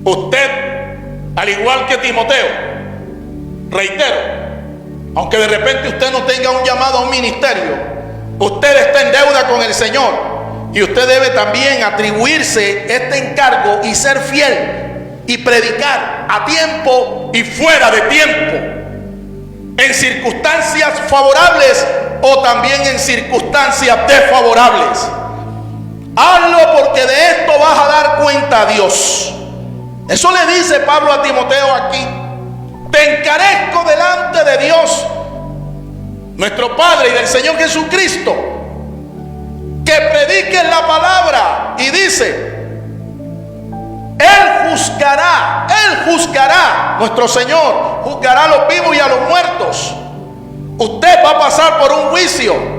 usted, al igual que Timoteo, reitero, aunque de repente usted no tenga un llamado a un ministerio, usted está en deuda con el Señor. Y usted debe también atribuirse este encargo y ser fiel y predicar a tiempo y fuera de tiempo, en circunstancias favorables o también en circunstancias desfavorables. Hazlo porque de esto vas a dar cuenta a Dios. Eso le dice Pablo a Timoteo aquí. Te encarezco delante de Dios, nuestro Padre, y del Señor Jesucristo, que prediques la palabra. Y dice, Él juzgará, nuestro Señor juzgará a los vivos y a los muertos. Usted va a pasar por un juicio.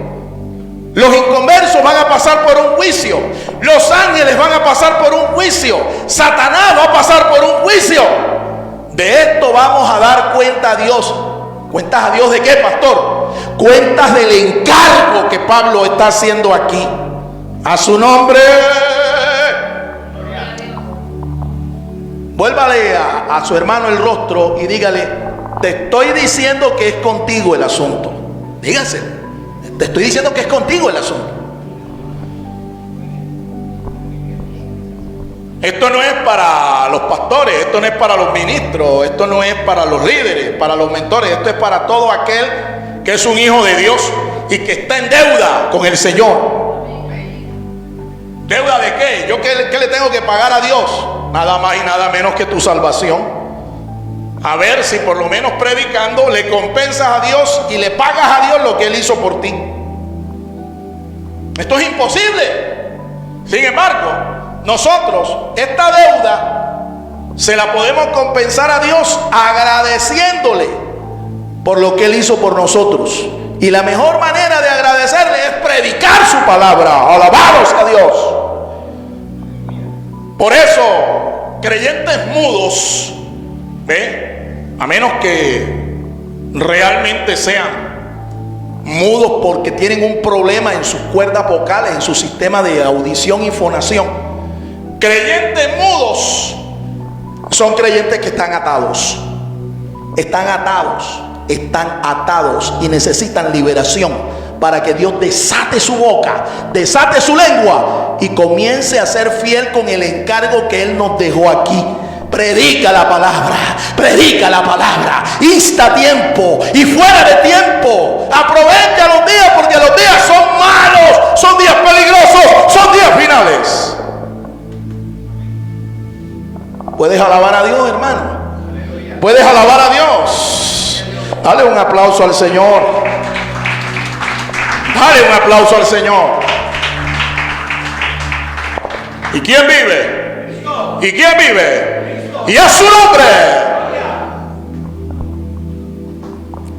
Los inconversos van a pasar por un juicio. Los ángeles van a pasar por un juicio. Satanás va a pasar por un juicio. De esto vamos a dar cuenta a Dios. ¿Cuentas a Dios de qué, pastor? Cuentas del encargo que Pablo está haciendo aquí. A su nombre. Vuélvale a su hermano el rostro y dígale, te estoy diciendo que es contigo el asunto. Dígaselo. Te estoy diciendo que es contigo el asunto. Esto no es para los pastores, esto no es para los ministros, esto no es para los líderes, para los mentores, esto es para todo aquel que es un hijo de Dios y que está en deuda con el Señor. ¿Deuda de qué? ¿Yo qué le tengo que pagar a Dios? Nada más y nada menos que tu salvación. A ver si por lo menos predicando le compensas a Dios y le pagas a Dios lo que Él hizo por ti. Esto es imposible. Sin embargo, nosotros esta deuda se la podemos compensar a Dios agradeciéndole por lo que Él hizo por nosotros. Y la mejor manera de agradecerle es predicar su palabra. Alabados a Dios. Por eso, creyentes mudos, a menos que realmente sean mudos porque tienen un problema en sus cuerdas vocales, en su sistema de audición y fonación, creyentes mudos son creyentes que están atados. Están atados y necesitan liberación para que Dios desate su boca, desate su lengua y comience a ser fiel con el encargo que Él nos dejó aquí. Predica la palabra, insta a tiempo y fuera de tiempo. Aprovecha los días porque los días son malos, son días peligrosos, son días finales. ¿Puedes alabar a Dios, hermano? ¿Puedes alabar a Dios? Dale un aplauso al Señor. Dale un aplauso al Señor. ¿Y quién vive? ¿Y quién vive? Y a su nombre.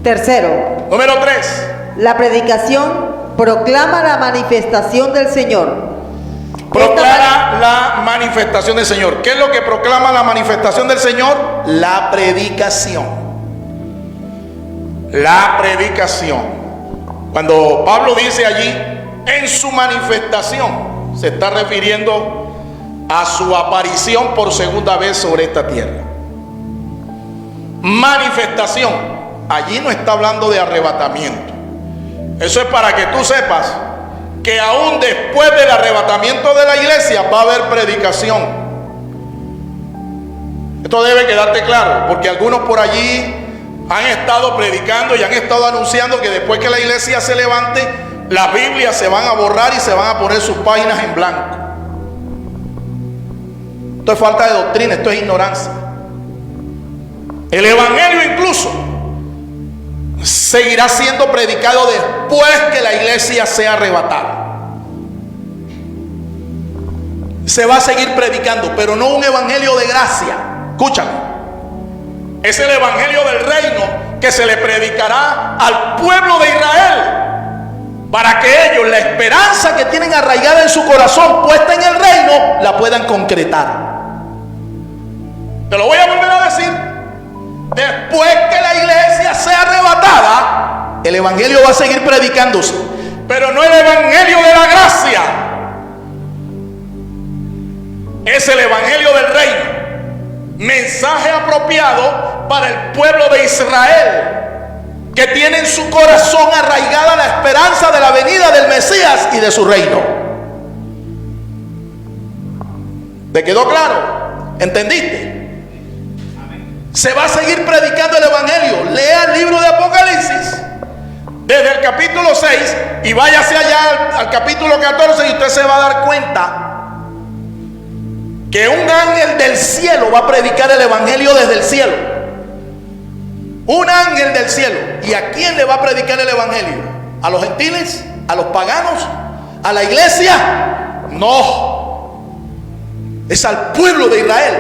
Tercero, Número 3. la predicación proclama la manifestación del Señor. Proclama la manifestación del Señor. ¿Qué es lo que proclama la manifestación del Señor? La predicación. La predicación. Cuando Pablo dice allí, en su manifestación, se está refiriendo a su aparición por segunda vez sobre esta tierra. Manifestación. Allí no está hablando de arrebatamiento. Eso es para que tú sepas que aún después del arrebatamiento de la iglesia va a haber predicación. Esto debe quedarte claro, porque algunos por allí han estado predicando y han estado anunciando que después que la iglesia se levante, las Biblias se van a borrar y se van a poner sus páginas en blanco. Esto es falta de doctrina, esto es ignorancia. El evangelio incluso seguirá siendo predicado después que la iglesia sea arrebatada. Se va a seguir predicando, pero no un evangelio de gracia. Escúchame. Es el evangelio del reino que se le predicará al pueblo de Israel, para que ellos la esperanza que tienen arraigada en su corazón puesta en el reino la puedan concretar. Te lo voy a volver a decir. Después que la iglesia sea arrebatada, el evangelio va a seguir predicándose, pero no el evangelio de la gracia. Es el evangelio del reino. Mensaje apropiado para el pueblo de Israel, que tiene en su corazón arraigada la esperanza de la venida del Mesías y de su reino. ¿Te quedó claro? ¿Entendiste? Se va a seguir predicando el evangelio. Lea el libro de Apocalipsis desde el capítulo 6 y váyase allá al capítulo 14 y usted se va a dar cuenta que un ángel del cielo va a predicar el evangelio desde el cielo. Un ángel del cielo. ¿Y a quién le va a predicar el evangelio? ¿A los gentiles? ¿A los paganos? ¿A la iglesia? No. Es al pueblo de Israel.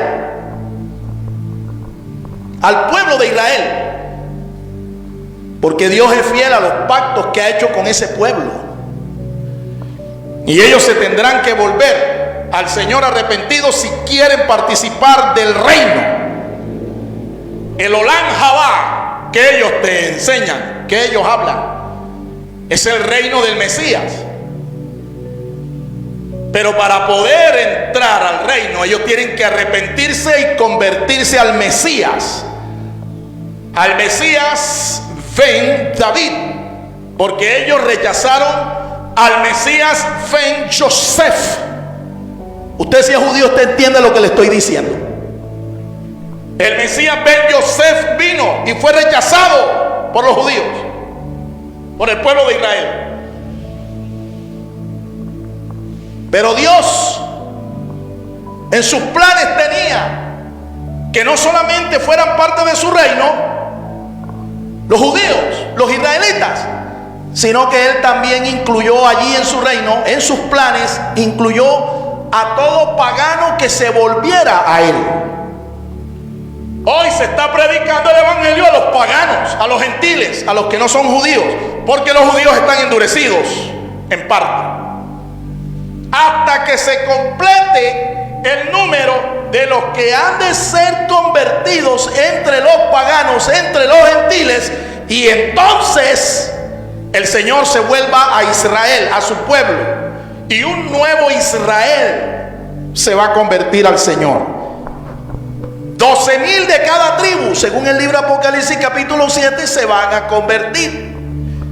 Al pueblo de Israel. Porque Dios es fiel a los pactos que ha hecho con ese pueblo. Y ellos se tendrán que volver al Señor arrepentidos si quieren participar del reino. El Olam Jabá que ellos te enseñan, que ellos hablan, es el reino del Mesías. Pero para poder entrar al reino, ellos tienen que arrepentirse y convertirse al Mesías. Al Mesías Ben David, porque ellos rechazaron al Mesías Ben Yosef. Usted, si es judío, usted entiende lo que le estoy diciendo. El Mesías Ben Yosef vino y fue rechazado por los judíos, por el pueblo de Israel. Pero Dios en sus planes tenía que no solamente fueran parte de su reino los judíos, los israelitas, sino que Él también incluyó allí en su reino, en sus planes, incluyó a todo pagano que se volviera a Él. Hoy se está predicando el evangelio a los paganos, a los gentiles, a los que no son judíos, porque los judíos están endurecidos en parte. Hasta que se complete el número de los que han de ser convertidos entre los paganos, entre los gentiles, y entonces el Señor se vuelva a Israel, a su pueblo, y un nuevo Israel se va a convertir al Señor. 12,000 de cada tribu, según el libro Apocalipsis capítulo 7, se van a convertir.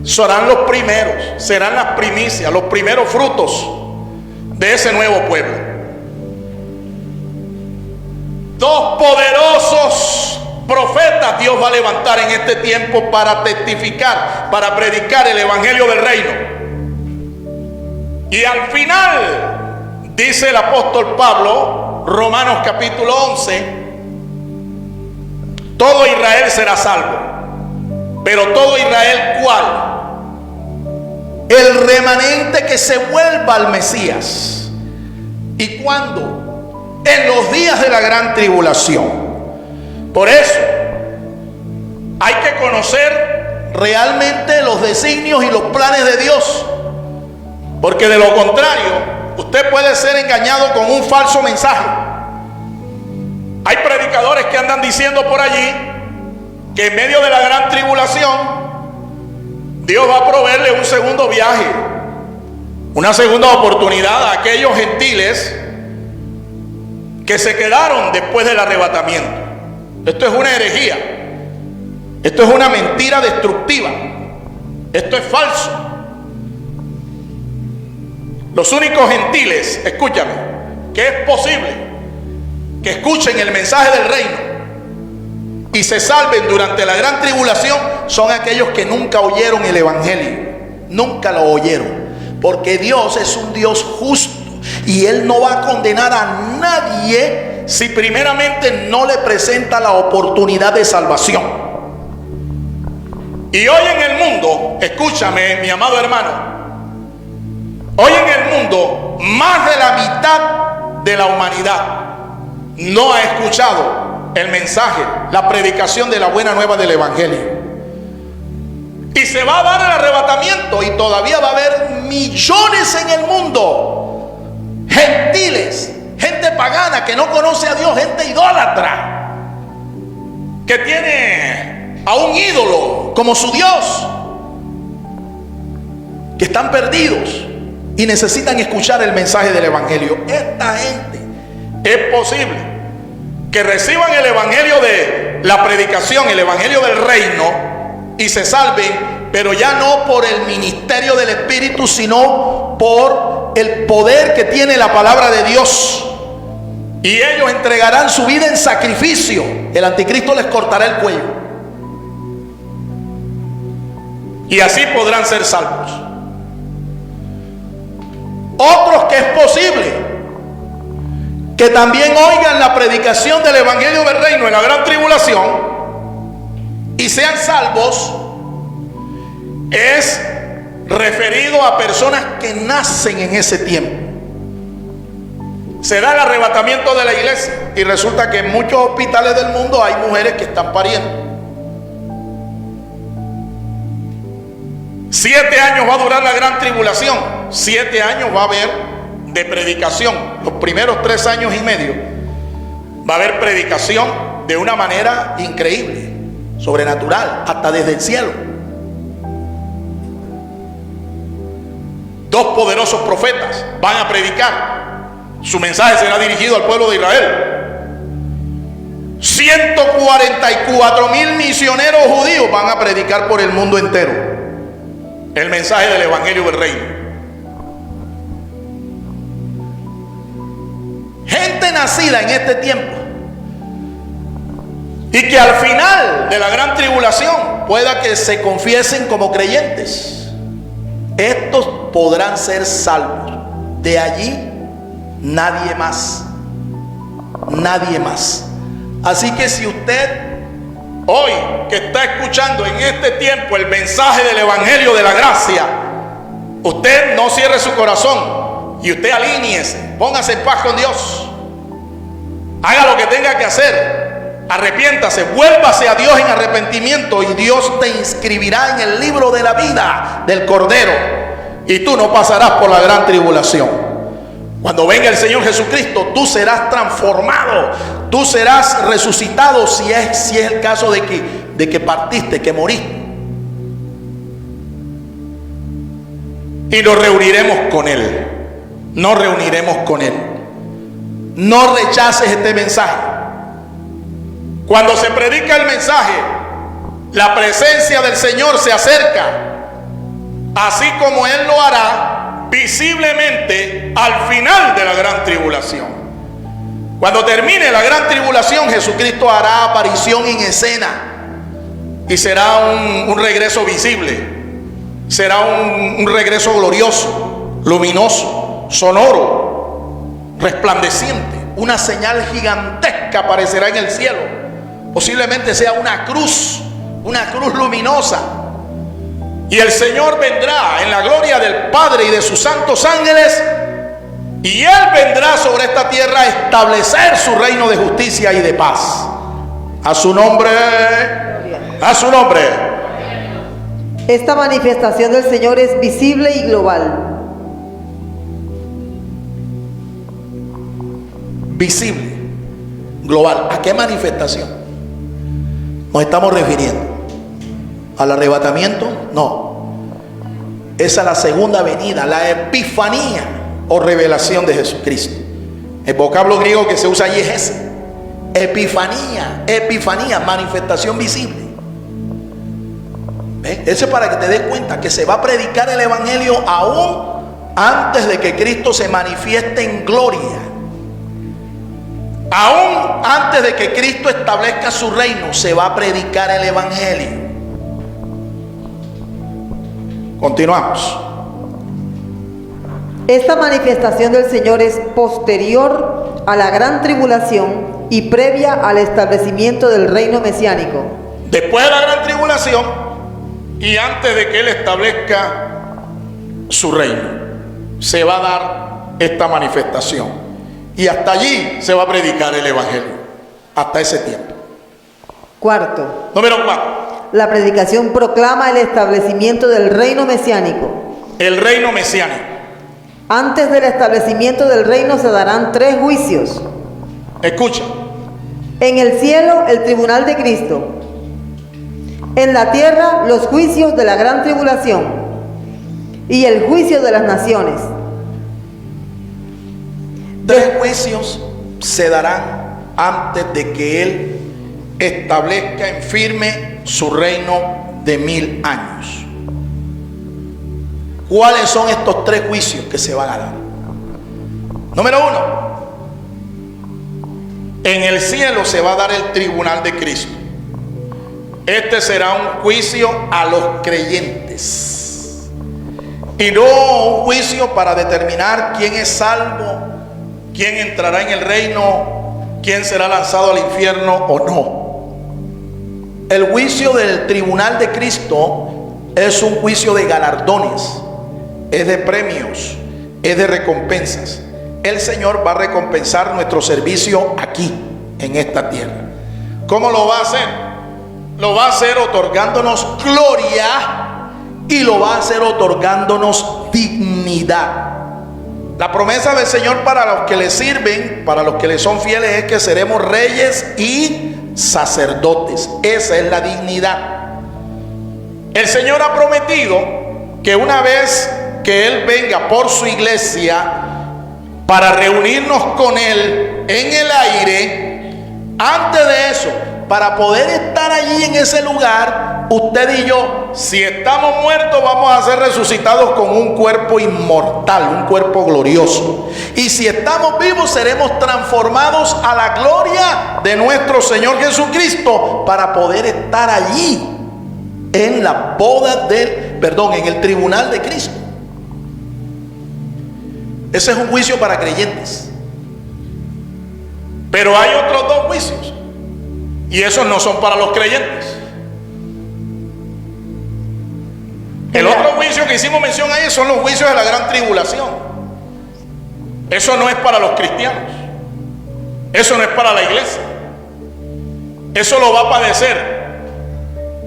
Serán los primeros, serán las primicias, los primeros frutos de ese nuevo pueblo. 2 poderosos profetas Dios va a levantar en este tiempo para testificar, para predicar el evangelio del reino. Y al final, dice el apóstol Pablo, Romanos capítulo 11, todo Israel será salvo. Pero todo Israel, ¿cuál? El remanente que se vuelva al Mesías. ¿Y cuándo? En los días de la gran tribulación. Por eso hay que conocer realmente los designios y los planes de Dios, porque de lo contrario usted puede ser engañado con un falso mensaje. Hay predicadores que andan diciendo por allí que en medio de la gran tribulación Dios va a proveerle un segundo viaje, una segunda oportunidad a aquellos gentiles que se quedaron después del arrebatamiento. Esto es una herejía. Esto es una mentira destructiva. Esto es falso. Los únicos gentiles, escúchame, que es posible que escuchen el mensaje del reino y se salven durante la gran tribulación son aquellos que nunca oyeron el evangelio. Nunca lo oyeron. Porque Dios es un Dios justo y Él no va a condenar a nadie si primeramente no le presenta la oportunidad de salvación. Y hoy en el mundo, escúchame mi amado hermano, hoy en el mundo más de la mitad de la humanidad no ha escuchado el mensaje, la predicación de la buena nueva del evangelio. Y se va a dar el arrebatamiento y todavía va a haber millones en el mundo, gentiles, gente pagana que no conoce a Dios, gente idólatra, que tiene a un ídolo como su Dios, que están perdidos y necesitan escuchar el mensaje del evangelio. Esta gente es posible que reciban el evangelio de la predicación, el evangelio del reino, y se salven, pero ya no por el ministerio del Espíritu, sino por el poder que tiene la palabra de Dios. Y ellos entregarán su vida en sacrificio. El anticristo les cortará el cuello. Y así podrán ser salvos. Otros que es posible que también oigan la predicación del evangelio del reino en la gran tribulación y sean salvos, es referido a personas que nacen en ese tiempo. Se da el arrebatamiento de la iglesia y resulta que en muchos hospitales del mundo hay mujeres que están pariendo. 7 años va a durar la gran tribulación. 7 años va a haber de predicación. Los primeros 3 años y medio va a haber predicación de una manera increíble, sobrenatural, hasta desde el cielo. 2 poderosos profetas van a predicar. Su mensaje será dirigido al pueblo de Israel. 144,000 misioneros judíos van a predicar por el mundo entero. el mensaje del Evangelio del Reino. Gente nacida en este tiempo y que al final de la gran tribulación pueda que se confiesen como creyentes. Estos podrán ser salvos. De allí nadie más. Nadie más. Así que si usted hoy que está escuchando en este tiempo el mensaje del Evangelio de la gracia, usted no cierre su corazón y usted alíñese, póngase en paz con Dios, haga lo que tenga que hacer, arrepiéntase, vuélvase a Dios en arrepentimiento y Dios te inscribirá en el libro de la vida del Cordero y tú no pasarás por la gran tribulación. Cuando venga el Señor Jesucristo, tú serás transformado, tú serás resucitado si es el caso de que partiste, que moriste. Y nos reuniremos con Él. Nos reuniremos con Él. No rechaces este mensaje. Cuando se predica el mensaje, la presencia del Señor se acerca, así como Él lo hará visiblemente al final de la gran tribulación. Cuando termine la gran tribulación, Jesucristo hará aparición en escena y será un regreso visible, será un regreso glorioso, luminoso, sonoro, resplandeciente. Una señal gigantesca aparecerá en el cielo. Posiblemente sea una cruz luminosa. Y el Señor vendrá en la gloria del Padre y de sus santos ángeles, y Él vendrá sobre esta tierra a establecer su reino de justicia y de paz. A su nombre, a su nombre. Esta manifestación del Señor es visible y global. Visible, global. ¿A qué manifestación nos estamos refiriendo? ¿Al arrebatamiento? No. Es a la segunda venida, la epifanía o revelación de Jesucristo. El vocablo griego que se usa allí es ese. Epifanía, manifestación visible. ¿Ves? Eso es para que te des cuenta que se va a predicar el Evangelio aún antes de que Cristo se manifieste en gloria. Aún antes de que Cristo establezca su reino, se va a predicar el Evangelio. Continuamos. Esta manifestación del Señor es posterior a la gran tribulación y previa al establecimiento del reino mesiánico. Después de la gran tribulación y antes de que Él establezca su reino, se va a dar esta manifestación. Y hasta allí se va a predicar el Evangelio. Hasta ese tiempo. Cuarto. Número 4. La predicación proclama el establecimiento del reino mesiánico. El reino mesiánico. Antes del establecimiento del reino se darán 3 juicios. Escucha. En el cielo, el tribunal de Cristo. En la tierra, los juicios de la gran tribulación. Y el juicio de las naciones. 3 juicios se darán antes de que Él establezca en firme su reino de 1000 años. ¿Cuáles son estos 3 juicios que se van a dar? Número 1. En el cielo se va a dar el tribunal de Cristo. Este será un juicio a los creyentes y no un juicio para determinar quién es salvo, quién entrará en el reino, quién será lanzado al infierno o no. El juicio del tribunal de Cristo es un juicio de galardones, es de premios, es de recompensas. El Señor va a recompensar nuestro servicio aquí, en esta tierra. ¿Cómo lo va a hacer? Lo va a hacer otorgándonos gloria y lo va a hacer otorgándonos dignidad. La promesa del Señor para los que le sirven, para los que le son fieles, es que seremos reyes y sacerdotes. Esa es la dignidad. El Señor ha prometido que una vez que Él venga por su iglesia para reunirnos con Él en el aire, antes de eso, para poder estar allí en ese lugar, usted y yo, si estamos muertos, vamos a ser resucitados con un cuerpo inmortal, un cuerpo glorioso. Y si estamos vivos, seremos transformados a la gloria de nuestro Señor Jesucristo para poder estar allí en la boda en el tribunal de Cristo. Ese es un juicio para creyentes. Pero hay otros dos juicios, y esos no son para los creyentes. El otro juicio que hicimos mención ahí son los juicios de la gran tribulación. Eso no es para los cristianos. Eso no es para la iglesia. Eso lo va a padecer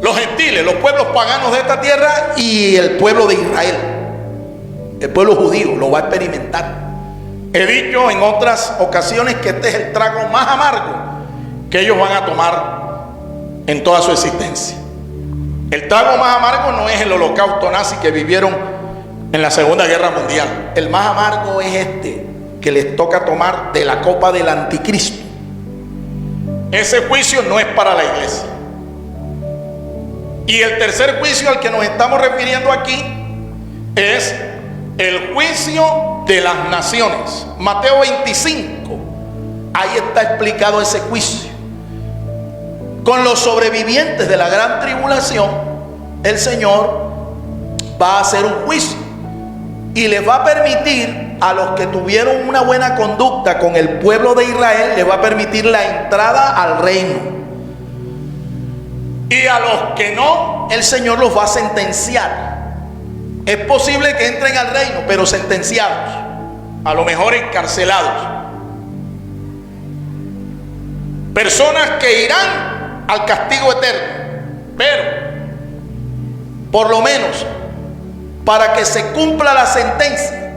los gentiles, los pueblos paganos de esta tierra y el pueblo de Israel. El pueblo judío lo va a experimentar. He dicho en otras ocasiones que este es el trago más amargo que ellos van a tomar en toda su existencia. El trago más amargo no es el holocausto nazi que vivieron en la Segunda Guerra Mundial. El más amargo es este que les toca tomar de la copa del anticristo. Ese juicio no es para la iglesia. Y el tercer juicio al que nos estamos refiriendo aquí es el juicio de las naciones. Mateo 25, ahí está explicado ese juicio. Con los sobrevivientes de la gran tribulación, el Señor va a hacer un juicio y les va a permitir a los que tuvieron una buena conducta con el pueblo de Israel, les va a permitir la entrada al reino. Y a los que no, el Señor los va a sentenciar. Es posible que entren al reino, pero sentenciados, a lo mejor encarcelados. Personas que irán al castigo eterno, pero por lo menos para que se cumpla la sentencia,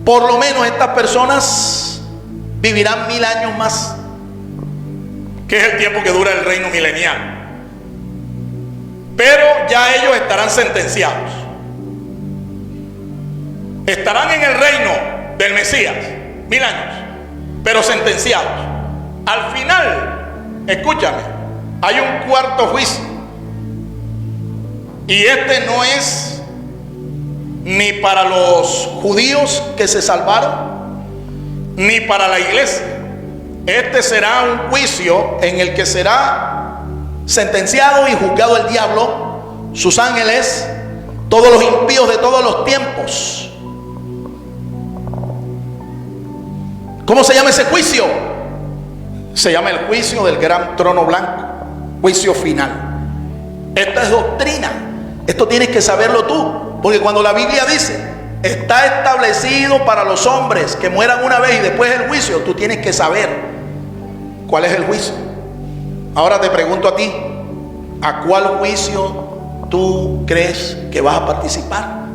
por lo menos estas personas vivirán 1000 años más, que es el tiempo que dura el reino milenial. Pero ya ellos estarán sentenciados, estarán en el reino del Mesías 1000 años, pero sentenciados. Al final, escúchame, hay un cuarto juicio, y este no es ni para los judíos que se salvaron, ni para la iglesia. Este será un juicio en el que será sentenciado y juzgado el diablo, sus ángeles, todos los impíos de todos los tiempos. ¿Cómo se llama ese juicio? Se llama el juicio del gran trono blanco, juicio final. Esta es doctrina. Esto tienes que saberlo tú, porque cuando la Biblia dice está establecido para los hombres que mueran una vez y después el juicio, tú tienes que saber cuál es el juicio. Ahora te pregunto a ti, ¿a cuál juicio tú crees que vas a participar?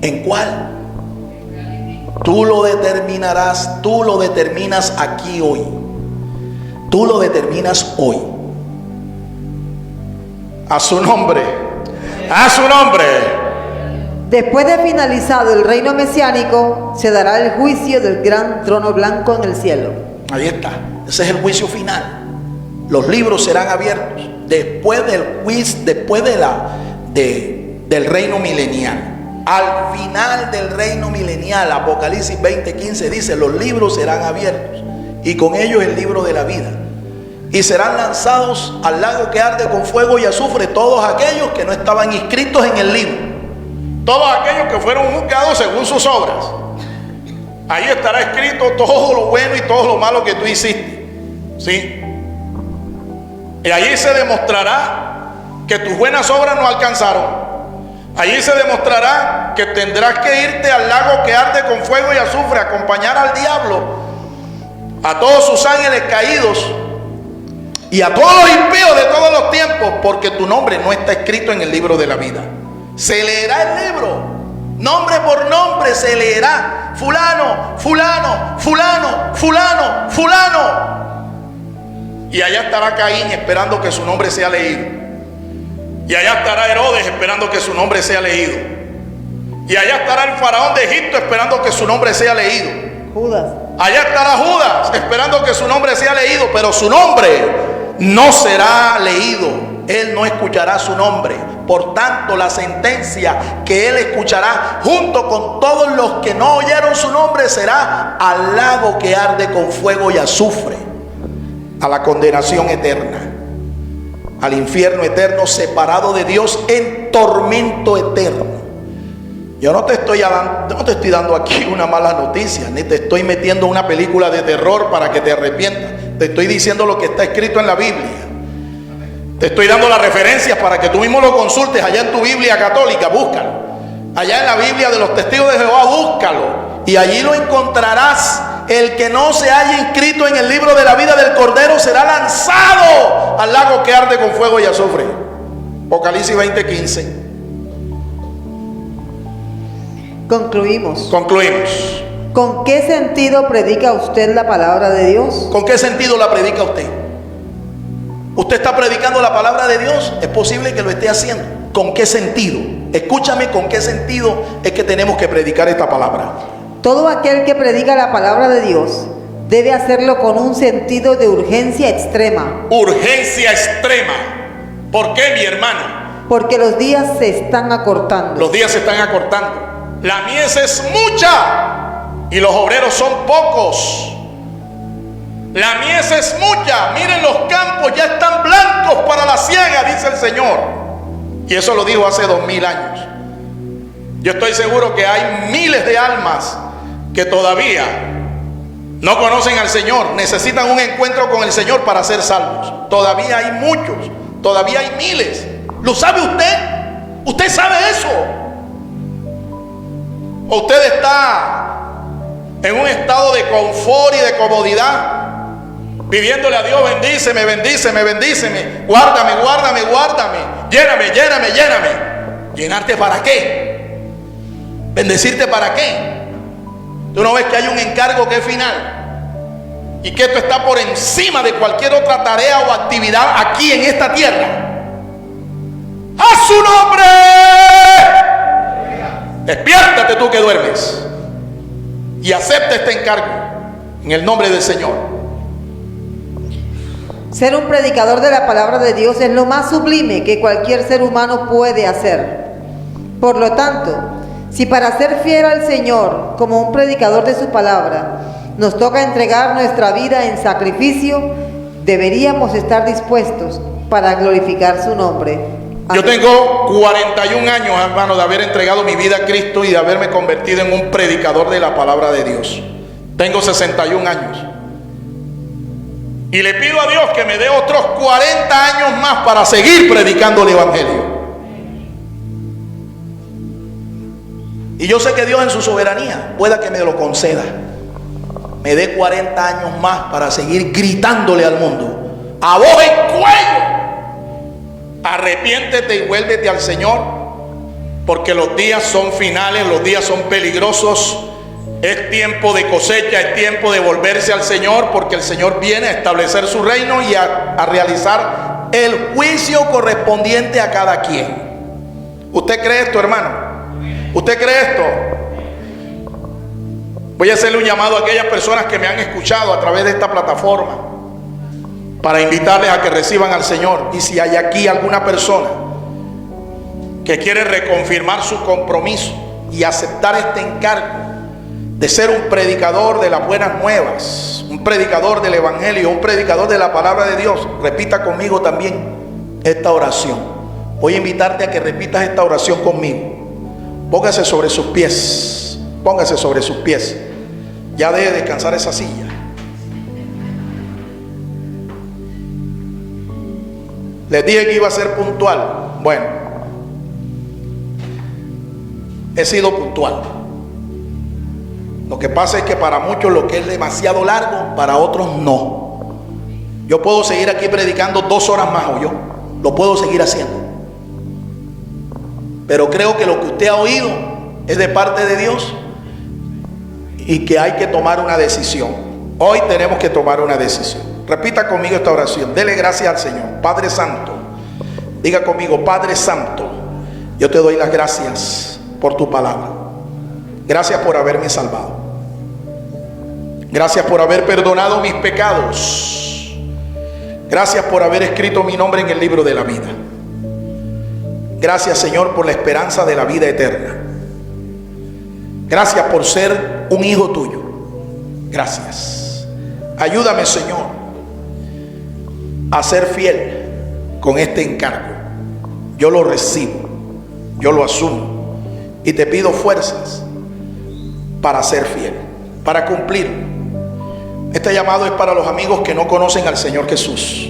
¿En cuál? Tú lo determinarás, tú lo determinas aquí hoy. Tú lo determinas hoy. A su nombre. A su nombre. Después de finalizado el reino mesiánico, se dará el juicio del gran trono blanco en el cielo. Ahí está. Ese es el juicio final. Los libros serán abiertos después del juicio, después del reino milenial. Al final del reino milenial, Apocalipsis 20:15 dice: los libros serán abiertos y con ellos el libro de la vida, y serán lanzados al lago que arde con fuego y azufre todos aquellos que no estaban inscritos en el libro, todos aquellos que fueron juzgados según sus obras. Ahí estará escrito todo lo bueno y todo lo malo que tú hiciste, ¿sí? Y allí se demostrará que tus buenas obras no alcanzaron. Allí se demostrará que tendrás que irte al lago que arde con fuego y azufre, acompañar al diablo, a todos sus ángeles caídos y a todos los impíos de todos los tiempos, porque tu nombre no está escrito en el libro de la vida. Se leerá el libro, nombre por nombre se leerá. Fulano, fulano, fulano, fulano, fulano. Y allá estará Caín esperando que su nombre sea leído. Y allá estará Herodes esperando que su nombre sea leído. Y allá estará el faraón de Egipto esperando que su nombre sea leído. Judas. Allá estará Judas esperando que su nombre sea leído, pero su nombre no será leído, él no escuchará su nombre. Por tanto, la sentencia que él escuchará junto con todos los que no oyeron su nombre será al lago que arde con fuego y azufre, a la condenación eterna, al infierno eterno, separado de Dios en tormento eterno. Yo no te estoy dando aquí una mala noticia, ni te estoy metiendo una película de terror para que te arrepientas. Te estoy diciendo lo que está escrito en la Biblia. Te estoy dando las referencias para que tú mismo lo consultes allá en tu Biblia católica. Búscalo. Allá en la Biblia de los testigos de Jehová, búscalo. Y allí lo encontrarás. El que no se haya inscrito en el libro de la vida del Cordero será lanzado al lago que arde con fuego y azufre. Apocalipsis 20:15. Concluimos. Concluimos. ¿Con qué sentido predica usted la palabra de Dios? ¿Con qué sentido la predica usted? ¿Usted está predicando la palabra de Dios? Es posible que lo esté haciendo. ¿Con qué sentido? Escúchame, ¿con qué sentido es que tenemos que predicar esta palabra? Todo aquel que predica la palabra de Dios debe hacerlo con un sentido de urgencia extrema. Urgencia extrema. ¿Por qué, mi hermano? Porque los días se están acortando. Los días se están acortando. La mies es mucha y los obreros son pocos. La mies es mucha. Miren, los campos ya están blancos para la siega, dice el Señor. Y eso lo dijo hace 2000 años. Yo estoy seguro que hay miles de almas que todavía no conocen al Señor, necesitan un encuentro con el Señor para ser salvos. Todavía hay muchos, todavía hay miles. ¿Lo sabe usted? ¿Usted sabe eso? ¿O usted está en un estado de confort y de comodidad, pidiéndole a Dios: bendíceme, bendíceme, bendíceme, guárdame, guárdame, guárdame, lléname, lléname, lléname? ¿Llenarte para qué? ¿Bendecirte para qué? Tú no ves que hay un encargo que es final y que esto está por encima de cualquier otra tarea o actividad aquí en esta tierra. ¡A su nombre! Despiértate tú que duermes y acepta este encargo en el nombre del Señor. Ser un predicador de la palabra de Dios es lo más sublime que cualquier ser humano puede hacer. Por lo tanto, si para ser fiel al Señor como un predicador de su palabra nos toca entregar nuestra vida en sacrificio, deberíamos estar dispuestos para glorificar su nombre. Yo tengo 41 años, hermano, de haber entregado mi vida a Cristo y de haberme convertido en un predicador de la palabra de Dios. Tengo 61 años. Y le pido a Dios que me dé otros 40 años más para seguir predicando el Evangelio. Y yo sé que Dios en su soberanía pueda que me lo conceda. Me dé 40 años más para seguir gritándole al mundo a voz en cuello: arrepiéntete y vuélvete al Señor, porque los días son finales, los días son peligrosos. Es tiempo de cosecha, es tiempo de volverse al Señor, porque el Señor viene a establecer su reino y a realizar el juicio correspondiente a cada quien. ¿Usted cree esto, hermano? ¿Usted cree esto? Voy a hacerle un llamado a aquellas personas que me han escuchado a través de esta plataforma para invitarles a que reciban al Señor. Y si hay aquí alguna persona que quiere reconfirmar su compromiso y aceptar este encargo de ser un predicador de las buenas nuevas, un predicador del Evangelio, un predicador de la palabra de Dios, repita conmigo también esta oración. Voy a invitarte a que repitas esta oración conmigo. Póngase sobre sus pies, póngase sobre sus pies. Ya deje de descansar esa silla. Les dije que iba a ser puntual. Bueno, he sido puntual. Lo que pasa es que para muchos lo que es demasiado largo, para otros no. Yo puedo seguir aquí predicando 2 horas más, o yo lo puedo seguir haciendo. Pero creo que lo que usted ha oído es de parte de Dios y que hay que tomar una decisión. Hoy tenemos que tomar una decisión. Repita conmigo esta oración. Dele gracias al Señor. Padre Santo, diga conmigo: Padre Santo, yo te doy las gracias por tu palabra. Gracias por haberme salvado. Gracias por haber perdonado mis pecados. Gracias por haber escrito mi nombre en el libro de la vida. Gracias, Señor, por la esperanza de la vida eterna. Gracias por ser un hijo tuyo. Gracias. Ayúdame, Señor, a ser fiel con este encargo. Yo lo recibo, yo lo asumo y te pido fuerzas para ser fiel, para cumplir. Este llamado es para los amigos que no conocen al Señor Jesús.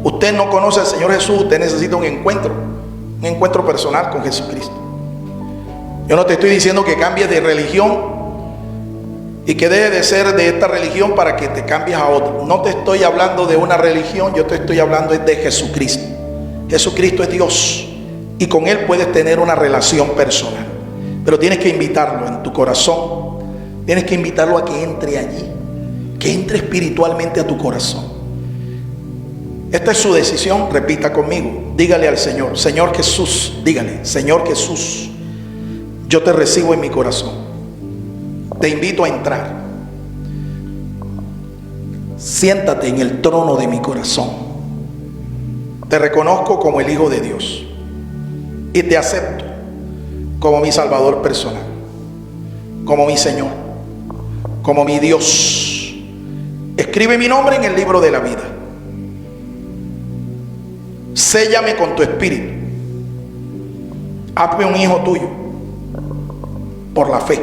Usted no conoce al Señor Jesús, usted necesita un encuentro personal con Jesucristo. Yo no te estoy diciendo que cambies de religión y que dejes de ser de esta religión para que te cambies a otra. No te estoy hablando de una religión, yo te estoy hablando de Jesucristo. Jesucristo es Dios y con Él puedes tener una relación personal. Pero tienes que invitarlo en tu corazón. Tienes que invitarlo a que entre allí, que entre espiritualmente a tu corazón. Esta es su decisión, repita conmigo. Dígale al Señor, Señor Jesús, dígale, Señor Jesús, yo te recibo en mi corazón. Te invito a entrar. Siéntate en el trono de mi corazón. Te reconozco como el Hijo de Dios y te acepto como mi Salvador personal, como mi Señor, como mi Dios. Escribe mi nombre en el libro de la vida. Séllame con tu espíritu. Hazme un hijo tuyo por la fe.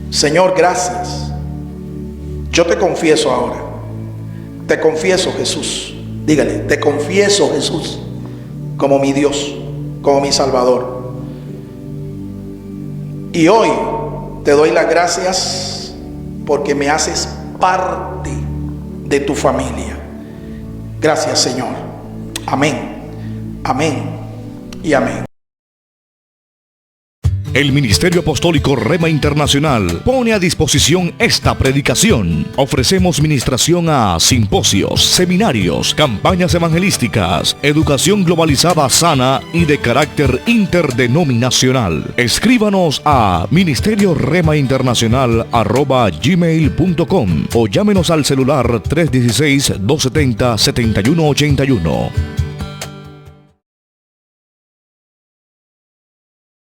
Señor, gracias. Yo te confieso ahora. Te confieso, Jesús. Dígale, te confieso, Jesús, como mi Dios, como mi Salvador. Y hoy te doy las gracias porque me haces parte de tu familia. Gracias, Señor. Amén, amén y amén. El Ministerio Apostólico Rema Internacional pone a disposición esta predicación. Ofrecemos ministración a simposios, seminarios, campañas evangelísticas, educación globalizada sana y de carácter interdenominacional. Escríbanos a ministerioremainternacional@gmail.com o llámenos al celular 316-270-7181.